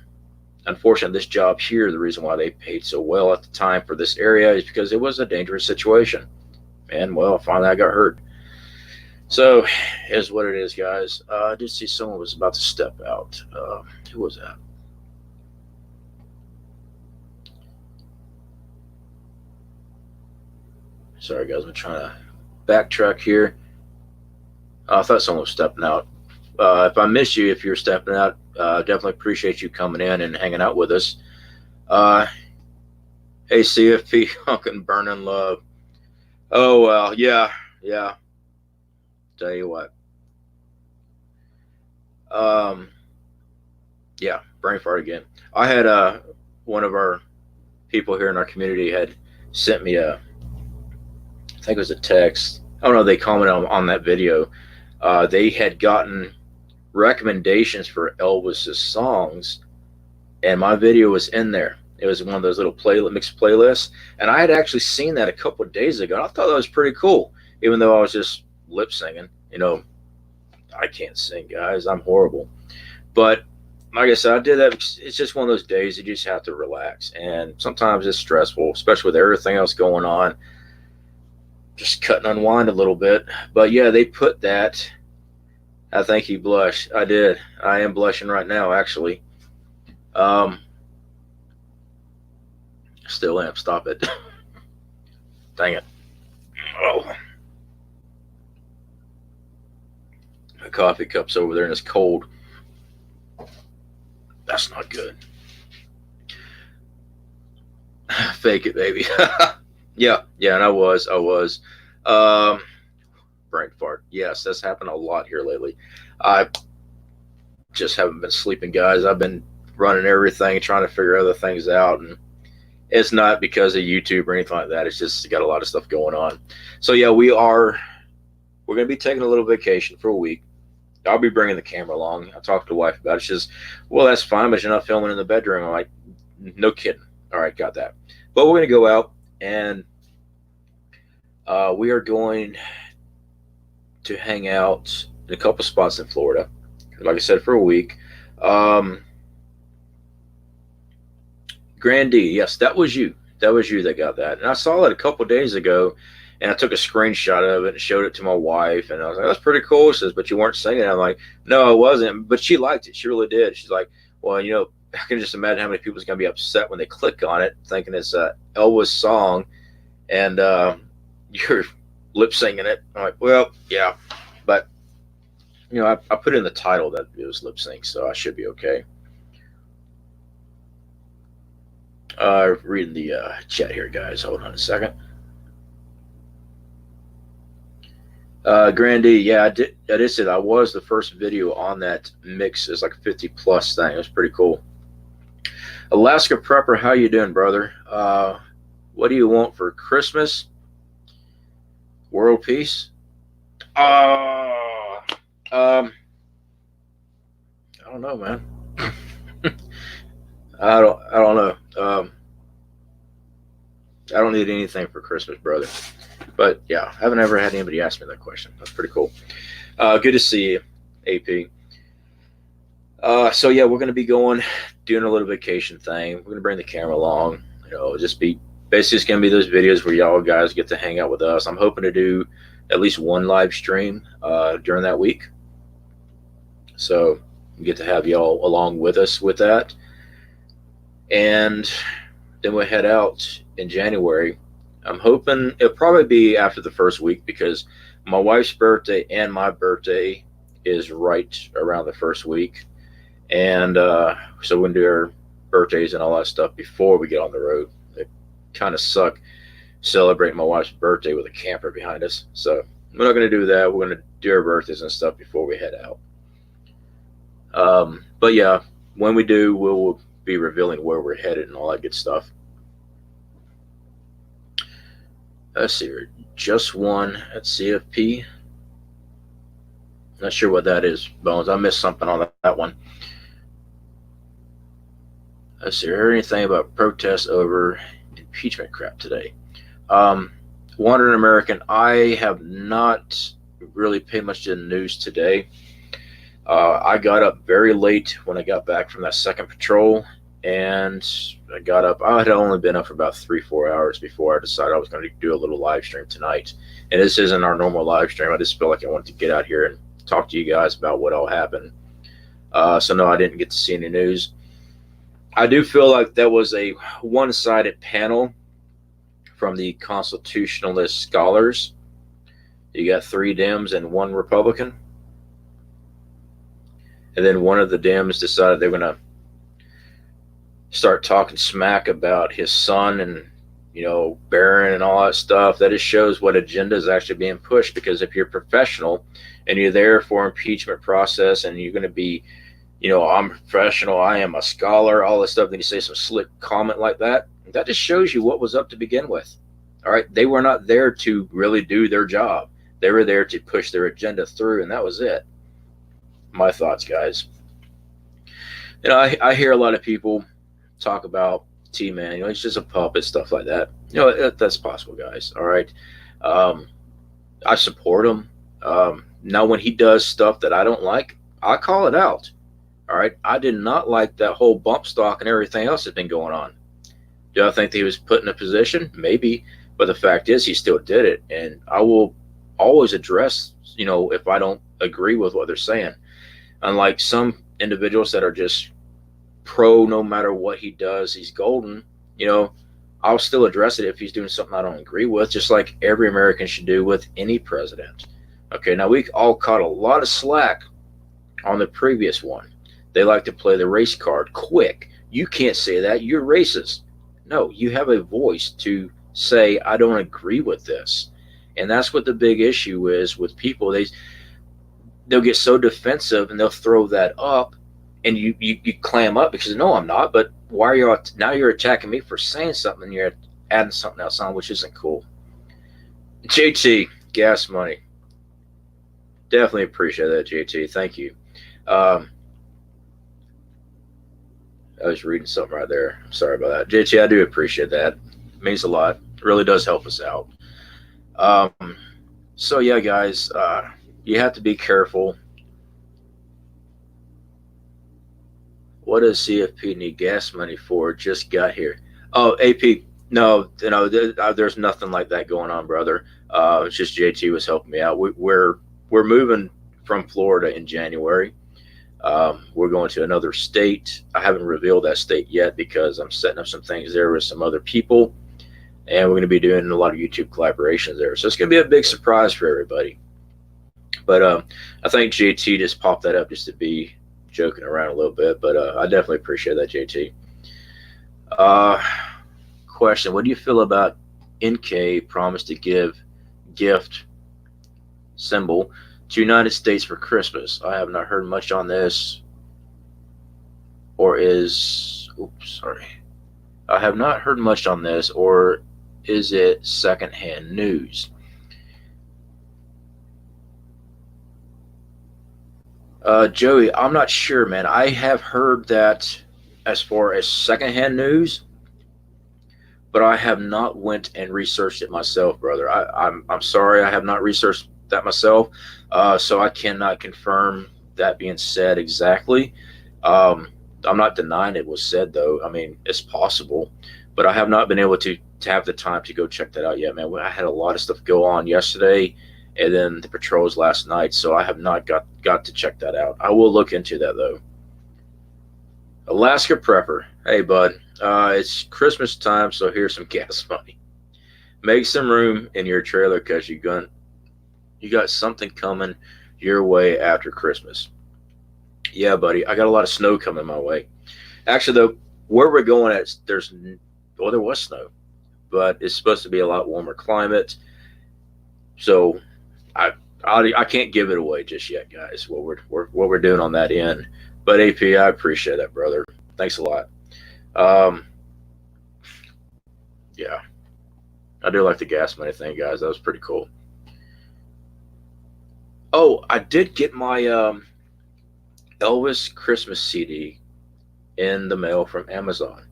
Unfortunately, this job here, the reason why they paid so well at the time for this area is because it was a dangerous situation. And, well, finally I got hurt. So, here's what it is, guys. I did see someone was about to step out. Who was that? Sorry, guys. I'm trying to backtrack here. I thought someone was stepping out. If I miss you, if you're stepping out, definitely appreciate you coming in and hanging out with us. Hey, CFP, Hunkin' Burning Love. Oh, well, yeah. Tell you what. Yeah, brain fart again. I had one of our people here in our community had sent me I think it was a text. I don't know, they commented on that video. They had gotten recommendations for Elvis's songs, and my video was in there. It was one of those little mixed playlists, and I had actually seen that a couple of days ago. And I thought that was pretty cool, even though I was just lip singing. I can't sing, guys. I'm horrible. But like I said, I did that. It's just one of those days you just have to relax, and sometimes it's stressful, especially with everything else going on. Just cut and unwind a little bit. But yeah, they put that. I think you blush. I did. I am blushing right now, actually. Still am. Stop it. Dang it. Oh. My coffee cup's over there and it's cold. That's not good. Fake it, baby. Yeah, and I was. Brain fart. Yes, that's happened a lot here lately. I just haven't been sleeping, guys. I've been running everything, trying to figure other things out, and it's not because of YouTube or anything like that. It's just got a lot of stuff going on. So yeah, we're going to be taking a little vacation for a week. I'll be bringing the camera along. I talked to the wife about it. She says, well, that's fine, but you're not filming in the bedroom. I'm like, no kidding. All right, got that. But we're going to go out, and we are going to hang out in a couple spots in Florida. Like I said, for a week. Grand D, yes, that was you. That was you that got that. And I saw that a couple days ago, and I took a screenshot of it and showed it to my wife. And I was like, that's pretty cool. She says, but you weren't singing. I'm like, no, I wasn't. But she liked it. She really did. She's like, well, I can just imagine how many people's going to be upset when they click on it, thinking it's a Elvis song, and you're lip singing it. I'm like, well, yeah. But, I put in the title that it was lip sync, so I should be okay. Reading the chat here, guys. Hold on a second. Grandy, yeah, I did say that I was the first video on that mix. It's like a 50+ thing. It was pretty cool. Alaska Prepper, how you doing, brother? What do you want for Christmas? World peace? I don't know, man. I don't know. I don't need anything for Christmas, brother. But yeah, I haven't ever had anybody ask me that question. That's pretty cool. Good to see you, AP. So yeah, we're going to be doing a little vacation thing. We're going to bring the camera along. Basically it's going to be those videos where y'all guys get to hang out with us. I'm hoping to do at least one live stream during that week. So we get to have y'all along with us with that. And then we'll head out in January. I'm hoping it'll probably be after the first week, because my wife's birthday and my birthday is right around the first week. And so we're going to do our birthdays and all that stuff before we get on the road. It kind of suck celebrating my wife's birthday with a camper behind us. So we're not going to do that. We're going to do our birthdays and stuff before we head out. But yeah, when we do, we'll be revealing where we're headed and all that good stuff. Let's see here. Just one at CFP. Not sure what that is, Bones. I missed something on that one. Let's see. Heard anything about protests over impeachment crap today? Um, Wandering American. I have not really paid much to the news today. I got up very late when I got back from that second patrol, and I got up. I had only been up for about 3-4 hours before I decided I was going to do a little live stream tonight. And this isn't our normal live stream. I just feel like I wanted to get out here and talk to you guys about what all happened. So no, I didn't get to see any news. I do feel like that was a one-sided panel from the constitutionalist scholars. You got 3 Dems and 1 Republican. And then one of the Dems decided they're going to start talking smack about his son and, Barron and all that stuff. That just shows what agenda is actually being pushed. Because if you're professional and you're there for impeachment process and you're going to be, I'm professional, I am a scholar, all this stuff, then you say some slick comment like that, that just shows you what was up to begin with. All right. They were not there to really do their job. They were there to push their agenda through, and that was it. My thoughts, guys. I hear a lot of people talk about T-Man, he's just a puppet, stuff like that. That's possible, guys. All right. I support him. Now, when he does stuff that I don't like, I call it out. All right. I did not like that whole bump stock and everything else that's been going on. Do I think that he was put in a position? Maybe. But the fact is, he still did it. And I will always address, if I don't agree with what they're saying. Unlike some individuals that are just pro, no matter what he does, he's golden. I'll still address it if he's doing something I don't agree with, just like every American should do with any president. Okay, now we all caught a lot of slack on the previous one. They like to play the race card quick. You can't say that. You're racist. No, you have a voice to say, I don't agree with this. And that's what the big issue is with people. They'll get so defensive and they'll throw that up, and you clam up because no, I'm not. But why are you now? You're attacking me for saying something, and you're adding something else on, which isn't cool. JT, gas money. Definitely appreciate that, JT. Thank you. I was reading something right there. I'm sorry about that. JT, I do appreciate that. It means a lot. It really does help us out. So yeah, guys, you have to be careful. What does CFP need gas money for? Just got here. Oh, AP, no, there's nothing like that going on, brother. It's just JT was helping me out. We're moving from Florida in January. We're going to another state. I haven't revealed that state yet because I'm setting up some things there with some other people, and we're going to be doing a lot of YouTube collaborations there. So it's going to be a big surprise for everybody. But I think JT just popped that up just to be joking around a little bit. But I definitely appreciate that, JT. Question: what do you feel about NK promised to give gift symbol to United States for Christmas? I have not heard much on this. I have not heard much on this, or is it secondhand news? Joey, I'm not sure, man. I have heard that as far as secondhand news, but I have not went and researched it myself, brother. I'm sorry, I have not researched that myself, so I cannot confirm that being said exactly. I'm not denying it was said, though. I mean, it's possible, but I have not been able to have the time to go check that out yet, man. I had a lot of stuff go on yesterday, and then the patrols last night, so I have not got to check that out. I will look into that, though. Alaska Prepper. Hey, bud. It's Christmas time, so here's some gas money. Make some room in your trailer because you got something coming your way after Christmas. Yeah, buddy. I got a lot of snow coming my way. Actually, though, where we're going at, there was snow, but it's supposed to be a lot warmer climate. So I can't give it away just yet, guys. What we're doing on that end, But AP, I appreciate that, brother. Thanks a lot. Um, yeah, I do like the gas money thing, guys. That was pretty cool. Oh, I did get my Elvis Christmas CD in the mail from Amazon.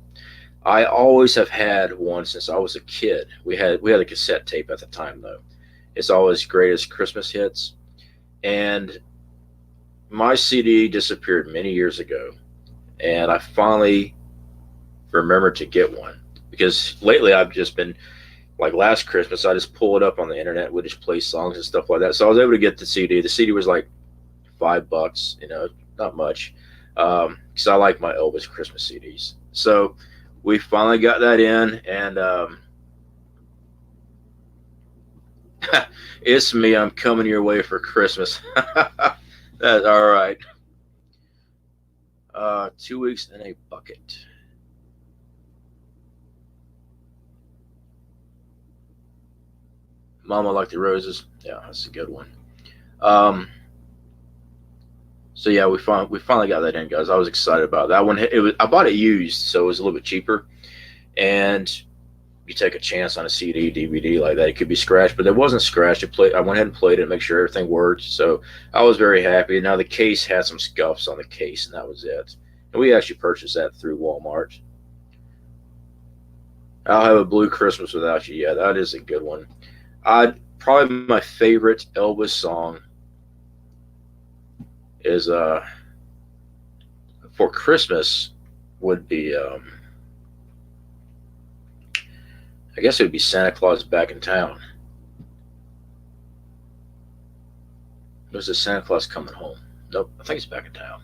I always have had one since I was a kid. We had a cassette tape at the time though. It's always greatest Christmas hits, and my CD disappeared many years ago, and I finally remembered to get one because lately I've just been like last Christmas I just pull it up on the internet. We just play songs and stuff like that. So I was able to get the CD. The CD was like $5, not much, because I like my Elvis Christmas CDs. So we finally got that in, and it's me. I'm coming your way for Christmas. That's all right. 2 weeks in a bucket. Mama like the roses. Yeah, that's a good one. Um, so yeah, we finally got that in, guys. I was excited about that one. I bought it used, so it was a little bit cheaper. And you take a chance on a CD, DVD like that, it could be scratched, but it wasn't scratched. I went ahead and played it, make sure everything worked. So I was very happy. Now the case had some scuffs on the case, and that was it. And we actually purchased that through Walmart. I'll have a blue Christmas without you. Yeah, that is a good one. I Probably my favorite Elvis song is for Christmas would be I guess it would be Santa Claus Back in Town. Was it Santa Claus Coming Home? Nope, I think it's Back in Town.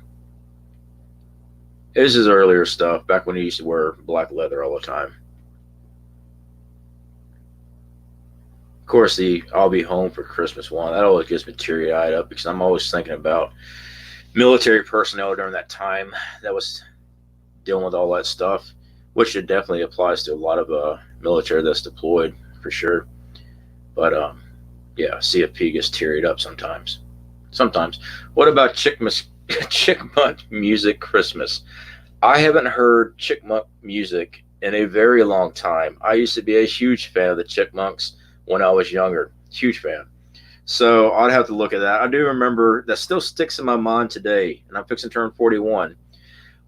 This is earlier stuff, back when he used to wear black leather all the time. Of course, the I'll Be Home for Christmas one, that always gets me teary eyed up because I'm always thinking about military personnel during that time that was dealing with all that stuff, which it definitely applies to a lot of military that's deployed for sure. But yeah, CFP gets tearied up sometimes. Sometimes. What about Chickmuck music Christmas? I haven't heard Chickmuck music in a very long time. I used to be a huge fan of the Chickmunks when I was younger. Huge fan. So I'd have to look at that. I do remember that still sticks in my mind today, and I'm fixing to turn 41,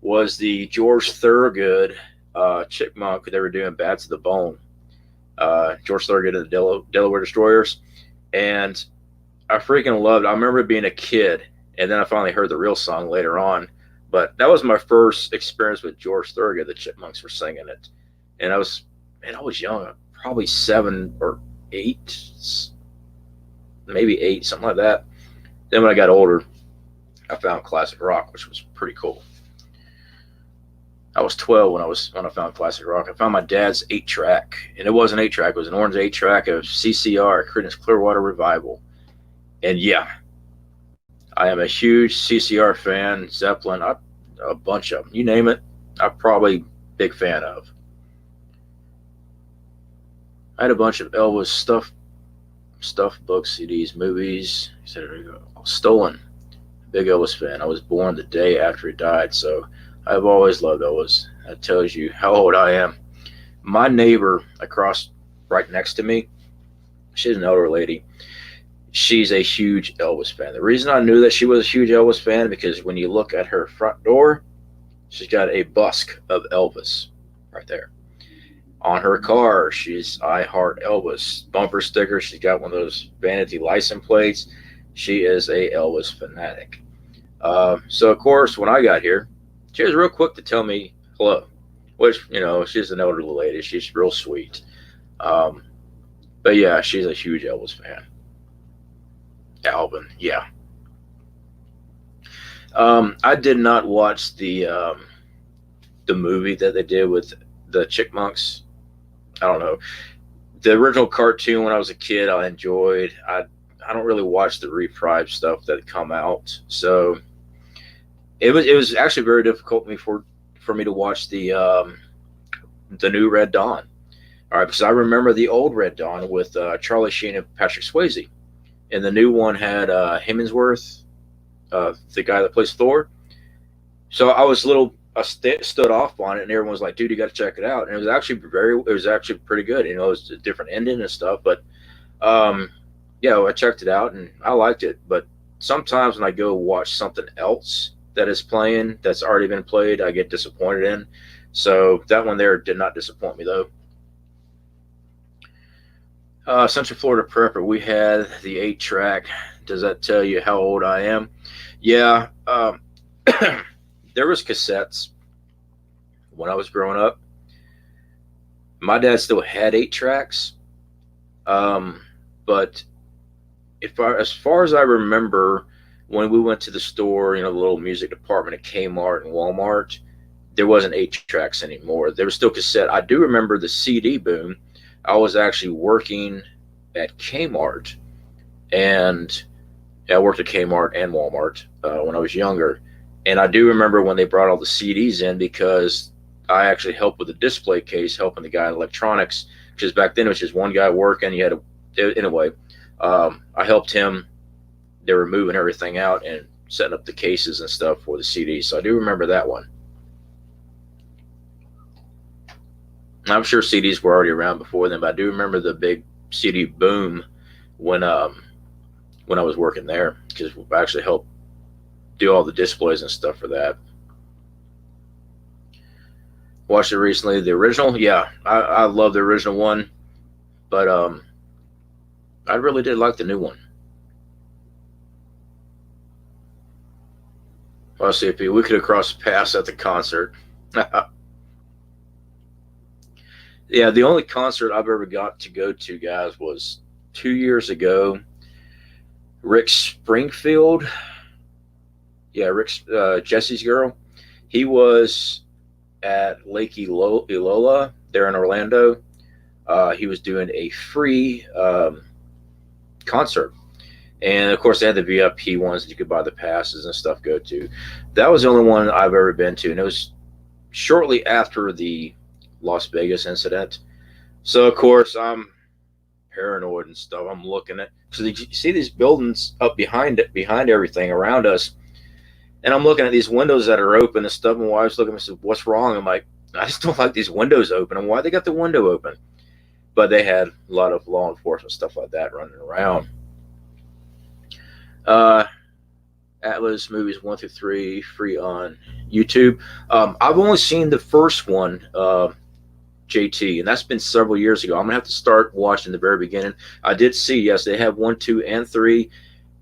was the George Thorogood Chickmunk they were doing Bad to the Bone. George Thorogood and the Delaware Destroyers. And I freaking loved it. I remember being a kid, and then I finally heard the real song later on. But that was my first experience with George Thorogood. The Chipmunks were singing it, and I was young, probably 7 or 8, maybe 8, something like that. Then when I got older, I found classic rock, which was pretty cool. I was 12 when I found classic rock. I found my dad's 8-track, and it wasn't 8-track; it was an orange 8-track of CCR, Creedence Clearwater Revival. And yeah, I am a huge CCR fan. Zeppelin, a bunch of them. You name it, I'm probably big fan of. I had a bunch of Elvis stuff, books, CDs, movies. Stolen. Big Elvis fan. I was born the day after he died, so I've always loved Elvis. That tells you how old I am. My neighbor across, right next to me, she's an elder lady. She's a huge Elvis fan. The reason I knew that she was a huge Elvis fan because when you look at her front door, she's got a busk of Elvis right there. On her car, she's I Heart Elvis bumper sticker. She's got one of those vanity license plates. She is a Elvis fanatic. So of course, when I got here, she was real quick to tell me hello, which she's an elderly lady. She's real sweet. But yeah, she's a huge Elvis fan. Alvin, yeah. I did not watch the movie that they did with the Chickmunks. I don't know. The original cartoon when I was a kid, I enjoyed. I don't really watch the reprise stuff that come out, so it was actually very difficult for me to watch the new Red Dawn. All right, because I remember the old Red Dawn with Charlie Sheen and Patrick Swayze, and the new one had Hemsworth, the guy that plays Thor. So I was a little, stood off on it, and everyone was like, "Dude, you got to check it out." And it was actually pretty good. You know, it was a different ending and stuff, but um, yeah, I checked it out and I liked it. But sometimes when I go watch something else that is playing that's already been played, I get disappointed in. So that one there did not disappoint me though. Central Florida Prepper, we had the 8 track. Does that tell you how old I am? Yeah, there was cassettes when I was growing up. My dad still had 8 tracks, um, but as far as I remember, when we went to the store, you know, the little music department at Kmart and Walmart, there wasn't 8 tracks anymore. There was still cassette. I do remember the CD boom. I was actually working at Kmart, and yeah, I worked at Kmart and Walmart when I was younger. And I do remember when they brought all the CDs in, because I actually helped with the display case, helping the guy in electronics. Because back then it was just one guy working. You had to, anyway, I helped him. They were moving everything out and setting up the cases and stuff for the CDs. So I do remember that one. I'm sure CDs were already around before then, but I do remember the big CD boom when when I was working there, because I actually helped do all the displays and stuff for that. Watched it recently. The original, yeah, I love the original one, but I really did like the new one. Let's see if we could have crossed paths at the concert. Yeah, the only concert I've ever got to go to, guys, was 2 years ago. Rick Springfield, yeah, Rick, Jesse's girl. He was at Lake Elola there in Orlando. He was doing a free concert, and of course they had the VIP ones that you could buy the passes and stuff go to. That was the only one I've ever been to, and it was shortly after the Las Vegas incident. So of course I'm paranoid and stuff. I'm looking at, so you see these buildings up behind it, behind everything around us, and I'm looking at these windows that are open and stuff. And why I was looking, I said, "What's wrong?" I'm like, "I just don't like these windows open." And why they got the window open? But they had a lot of law enforcement stuff like that running around. Uh, Atlas movies 1 through 3 free on YouTube. I've only seen the first one, JT, and that's been several years ago. I'm gonna have to start watching the very beginning. I did see, yes, they have 1, 2, and 3,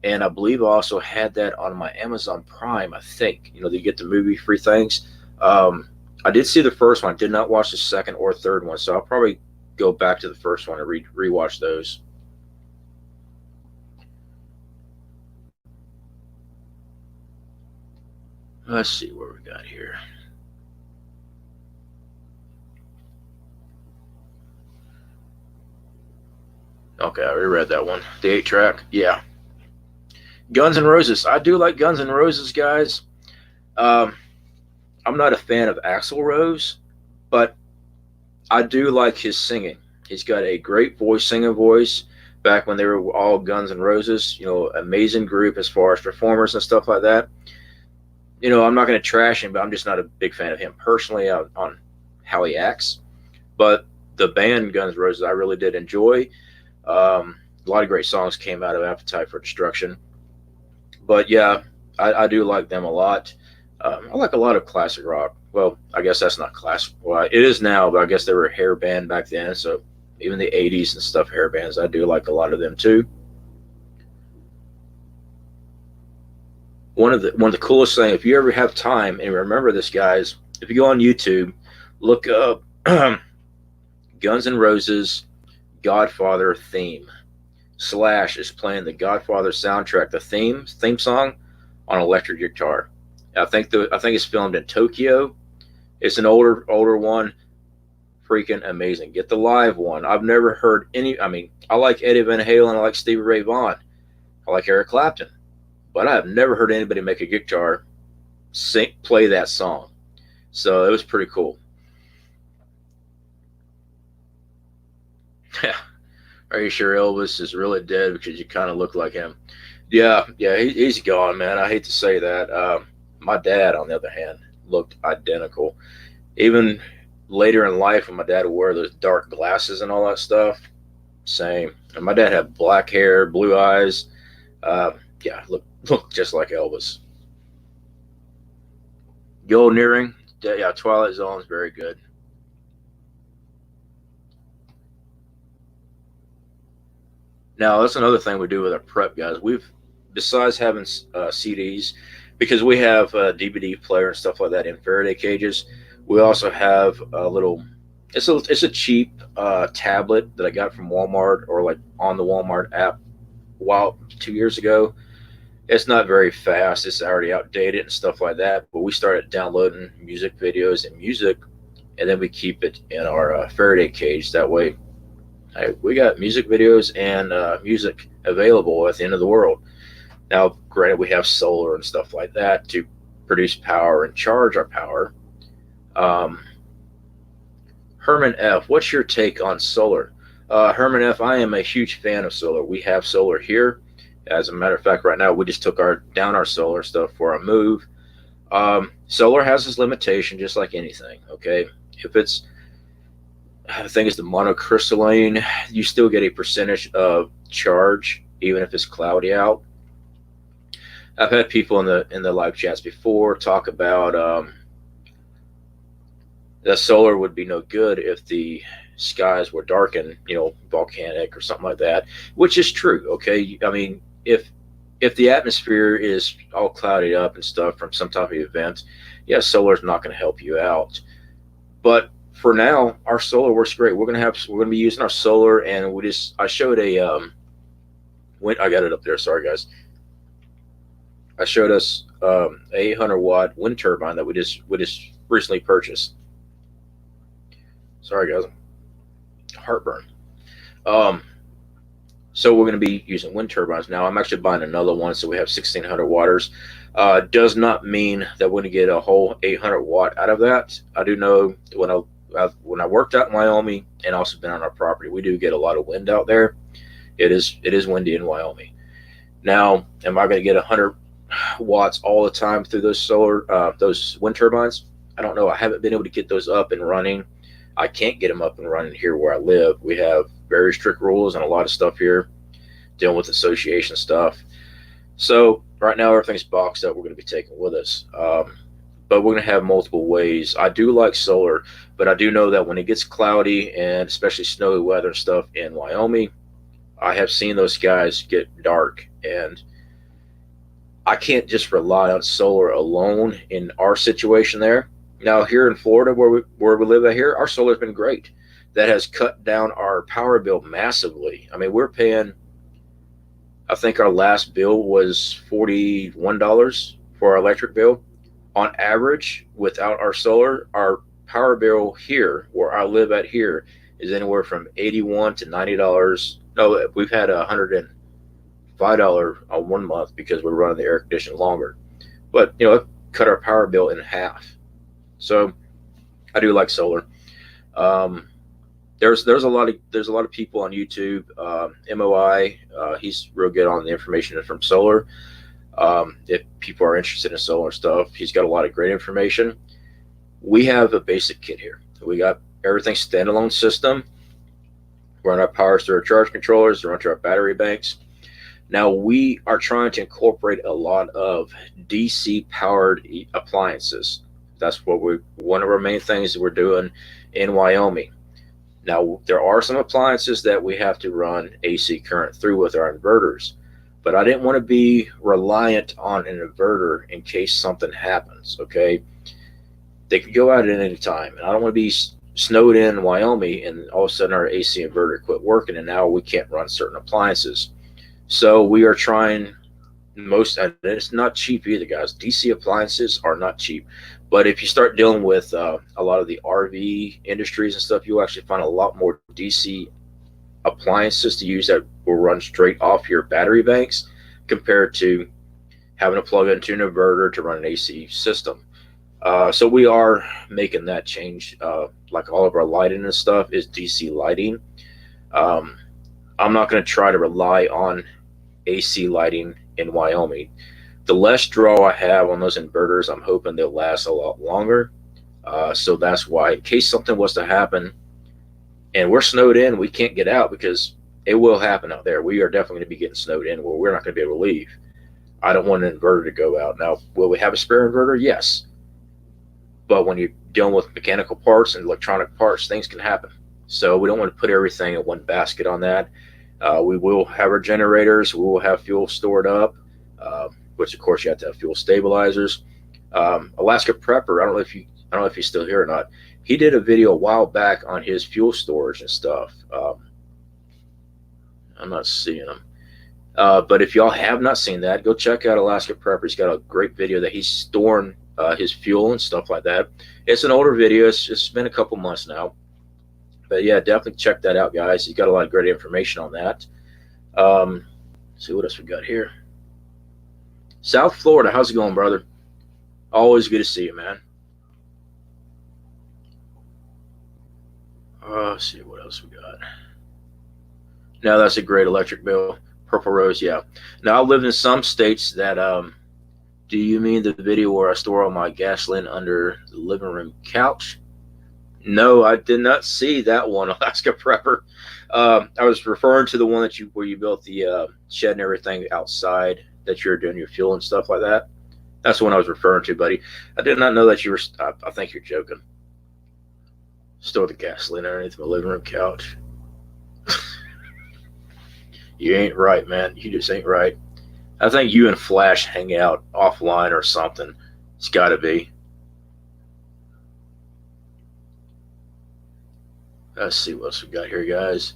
and I believe I also had that on my Amazon Prime. I think, you know, they get the movie free things. I did see the first one. I did not watch the second or third one, so I'll probably go back to the first one and rewatch those. Let's see what we got here. Okay, I reread that one. The 8 track, yeah. Guns N' Roses. I do like Guns N' Roses, guys. Um, I'm not a fan of Axl Rose, but I do like his singing. He's got a great voice, singing voice. Back when they were all Guns N' Roses, you know, amazing group as far as performers and stuff like that. You know, I'm not going to trash him, but I'm just not a big fan of him personally on how he acts. But the band Guns N' Roses, I really did enjoy. A lot of great songs came out of Appetite for Destruction. But yeah, I do like them a lot. I like a lot of classic rock. Well, I guess that's not classic. Well, it is now, but I guess they were a hair band back then. So even the 80s and stuff, hair bands, I do like a lot of them too. One of the coolest things, if you ever have time, and remember this, guys, if you go on YouTube, look up Guns N' Roses Godfather theme. Slash is playing the Godfather soundtrack, the theme song, on electric guitar. I think it's filmed in Tokyo. It's an older one. Freaking amazing. Get the live one. I've never heard any. I mean, I like Eddie Van Halen. I like Stevie Ray Vaughan. I like Eric Clapton. But I have never heard anybody make a guitar play that song. So it was pretty cool. Yeah. Are you sure Elvis is really dead because you kind of look like him? Yeah, yeah, he's gone, man. I hate to say that. My dad, on the other hand, looked identical. Even later in life, when my dad would wear those dark glasses and all that stuff, same. And my dad had black hair, blue eyes. Uh, yeah, looked just like Elvis. Golden Earring, yeah, Twilight Zone is very good. Now that's another thing we do with our prep guys. We've besides having CDs, because we have a DVD player and stuff like that in Faraday cages. We also have a little. It's a cheap tablet that I got from Walmart or like on the Walmart app. While 2 years ago, it's not very fast. It's already outdated and stuff like that. But we started downloading music videos and music, and then we keep it in our Faraday cage. That way, hey, we got music videos and music available at the end of the world. Now, granted, we have solar and stuff like that to produce power and charge our power. Um, Herman F., what's your take on solar? Herman F., I am a huge fan of solar. We have solar here. As a matter of fact, right now we just took our solar stuff for a move. Solar has its limitation, just like anything. Okay, if it's I think it's the monocrystalline, you still get a percentage of charge even if it's cloudy out. I've had people in the live chats before talk about that solar would be no good if the skies were darkened, volcanic or something like that, which is true. Okay, I mean, if the atmosphere is all clouded up and stuff from some type of event, yeah, solar is not going to help you out. But for now, our solar works great. We're gonna be using our solar, and I showed I got it up there. Sorry guys, I showed us a 800-watt wind turbine that we just recently purchased. Sorry guys, heartburn. Um, so we're going to be using wind turbines now. I'm actually buying another one, so we have 1600 watters. Does not mean that we're going to get a whole 800 watt out of that. I do know when I worked out in Wyoming and also been on our property, we do get a lot of wind out there. It is windy in Wyoming. Now, am I going to get 100 watts all the time through those wind turbines? I don't know. I haven't been able to get those up and running. I can't get them up and running here where I live. We have very strict rules and a lot of stuff here dealing with association stuff. So right now everything's boxed up. We're going to be taking with us. But we're going to have multiple ways. I do like solar, but I do know that when it gets cloudy and especially snowy weather and stuff in Wyoming, I have seen those skies get dark, and I can't just rely on solar alone in our situation there. Now here in Florida, where we live out here, our solar's been great. That has cut down our power bill massively. I mean, we're paying. I think our last bill was $41 for our electric bill. On average, without our solar, our power bill here, where I live at here, is anywhere from $81 to $90. No, we've had $105 on 1 month because we're running the air conditioner longer. But it cut our power bill in half. So I do like solar. Um, there's a lot of people on YouTube. MOI, he's real good on the information from solar. If people are interested in solar stuff, he's got a lot of great information. We have a basic kit here. We got everything standalone system. Run our powers through our charge controllers, run through our battery banks. Now we are trying to incorporate a lot of DC powered appliances. That's one of our main things that we're doing in Wyoming. Now there are some appliances that we have to run AC current through with our inverters, but I didn't want to be reliant on an inverter in case something happens. Okay, they could go out at any time, and I don't want to be snowed in Wyoming and all of a sudden our AC inverter quit working and now we can't run certain appliances. So we are trying and it's not cheap either, guys. DC appliances are not cheap. But if you start dealing with a lot of the RV industries and stuff, you'll actually find a lot more DC appliances to use that will run straight off your battery banks compared to having to plug into an inverter to run an AC system. So we are making that change. Like all of our lighting and stuff is DC lighting. I'm not going to try to rely on AC lighting in Wyoming. The less draw I have on those inverters, I'm hoping they'll last a lot longer. So that's why, in case something was to happen and we're snowed in, we can't get out, because it will happen out there. We are definitely going to be getting snowed in where we're not going to be able to leave. I don't want an inverter to go out. Now, will we have a spare inverter? Yes. But when you're dealing with mechanical parts and electronic parts, things can happen. So we don't want to put everything in one basket on that. We will have our generators. We will have fuel stored up, which of course you have to have fuel stabilizers. Alaska Prepper, I don't know if he's still here or not. He did a video a while back on his fuel storage and stuff. I'm not seeing him. But if y'all have not seen that, go check out Alaska Prepper. He's got a great video that he's storing his fuel and stuff like that. It's an older video. It's been a couple months now. But yeah, definitely check that out, guys. He's got a lot of great information on that. Let's see what else we got here. South Florida, how's it going, brother? Always good to see you, man. Let's see what else we got. Now that's a great electric bill. Purple Rose, yeah. Now I lived in some states that, do you mean the video where I store all my gasoline under the living room couch? No, I did not see that one, Alaska Prepper. I was referring to the one that where you built the shed and everything outside, that you're doing your fuel and stuff like that. That's the one I was referring to, buddy. I did not know that you were. I think you're joking. Store the gasoline underneath my living room couch. You ain't right, man. You just ain't right. I think you and Flash hang out offline or something. It's got to be. Let's see what else we got here, guys.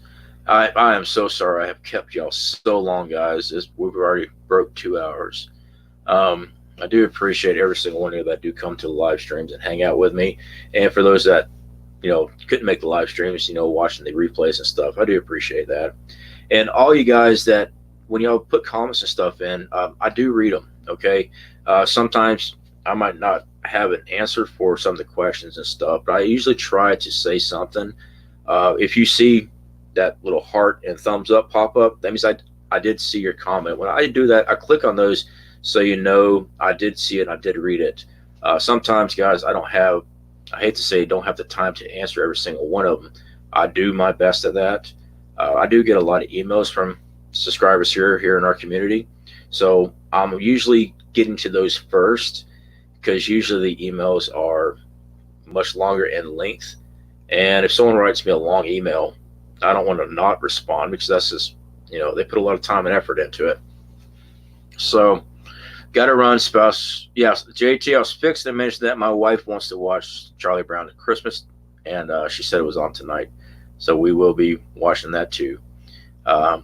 I am so sorry I have kept y'all so long, guys. We've already broke 2 hours. I do appreciate every single one of you that do come to the live streams and hang out with me. And for those that, couldn't make the live streams, watching the replays and stuff, I do appreciate that. And all you guys that, when y'all put comments and stuff in, I do read them, okay? Sometimes I might not have an answer for some of the questions and stuff, but I usually try to say something. If you see that little heart and thumbs up pop up, that means I did see your comment. When I do that, I click on those so I did see it and I did read it. Sometimes, guys, I hate to say, don't have the time to answer every single one of them. I do my best at that. I do get a lot of emails from subscribers here in our community. So I'm usually getting to those first, because usually the emails are much longer in length. And if someone writes me a long email, I don't want to not respond, because that's just, they put a lot of time and effort into it. So, got to run, spouse. Yes, JT, I was fixing to mention that my wife wants to watch Charlie Brown at Christmas, and she said it was on tonight. So we will be watching that too. So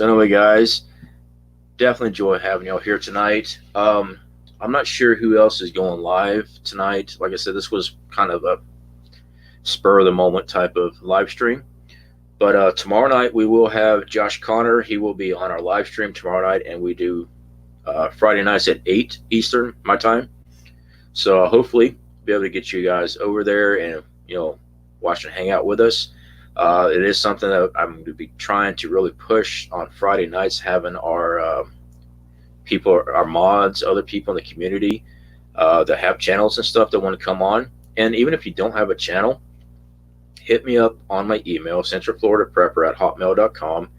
anyway, guys, definitely enjoy having y'all here tonight. I'm not sure who else is going live tonight. Like I said, this was kind of a spur of the moment type of live stream. But tomorrow night we will have Josh Connor. He will be on our live stream tomorrow night, and we do Friday nights at 8 Eastern, my time. So hopefully be able to get you guys over there and watch and hang out with us. It is something that I'm going to be trying to really push on Friday nights, having our people, our mods, other people in the community that have channels and stuff that want to come on. And even if you don't have a channel, hit me up on my email, centralfloridaprepper@hotmail.com.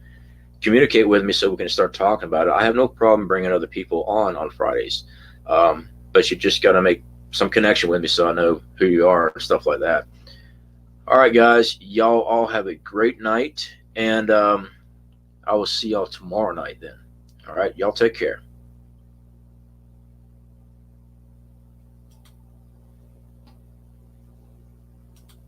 Communicate with me so we can start talking about it. I have no problem bringing other people on Fridays, but you just got to make some connection with me so I know who you are and stuff like that. All right, guys, y'all all have a great night, and I will see y'all tomorrow night then. All right, y'all take care.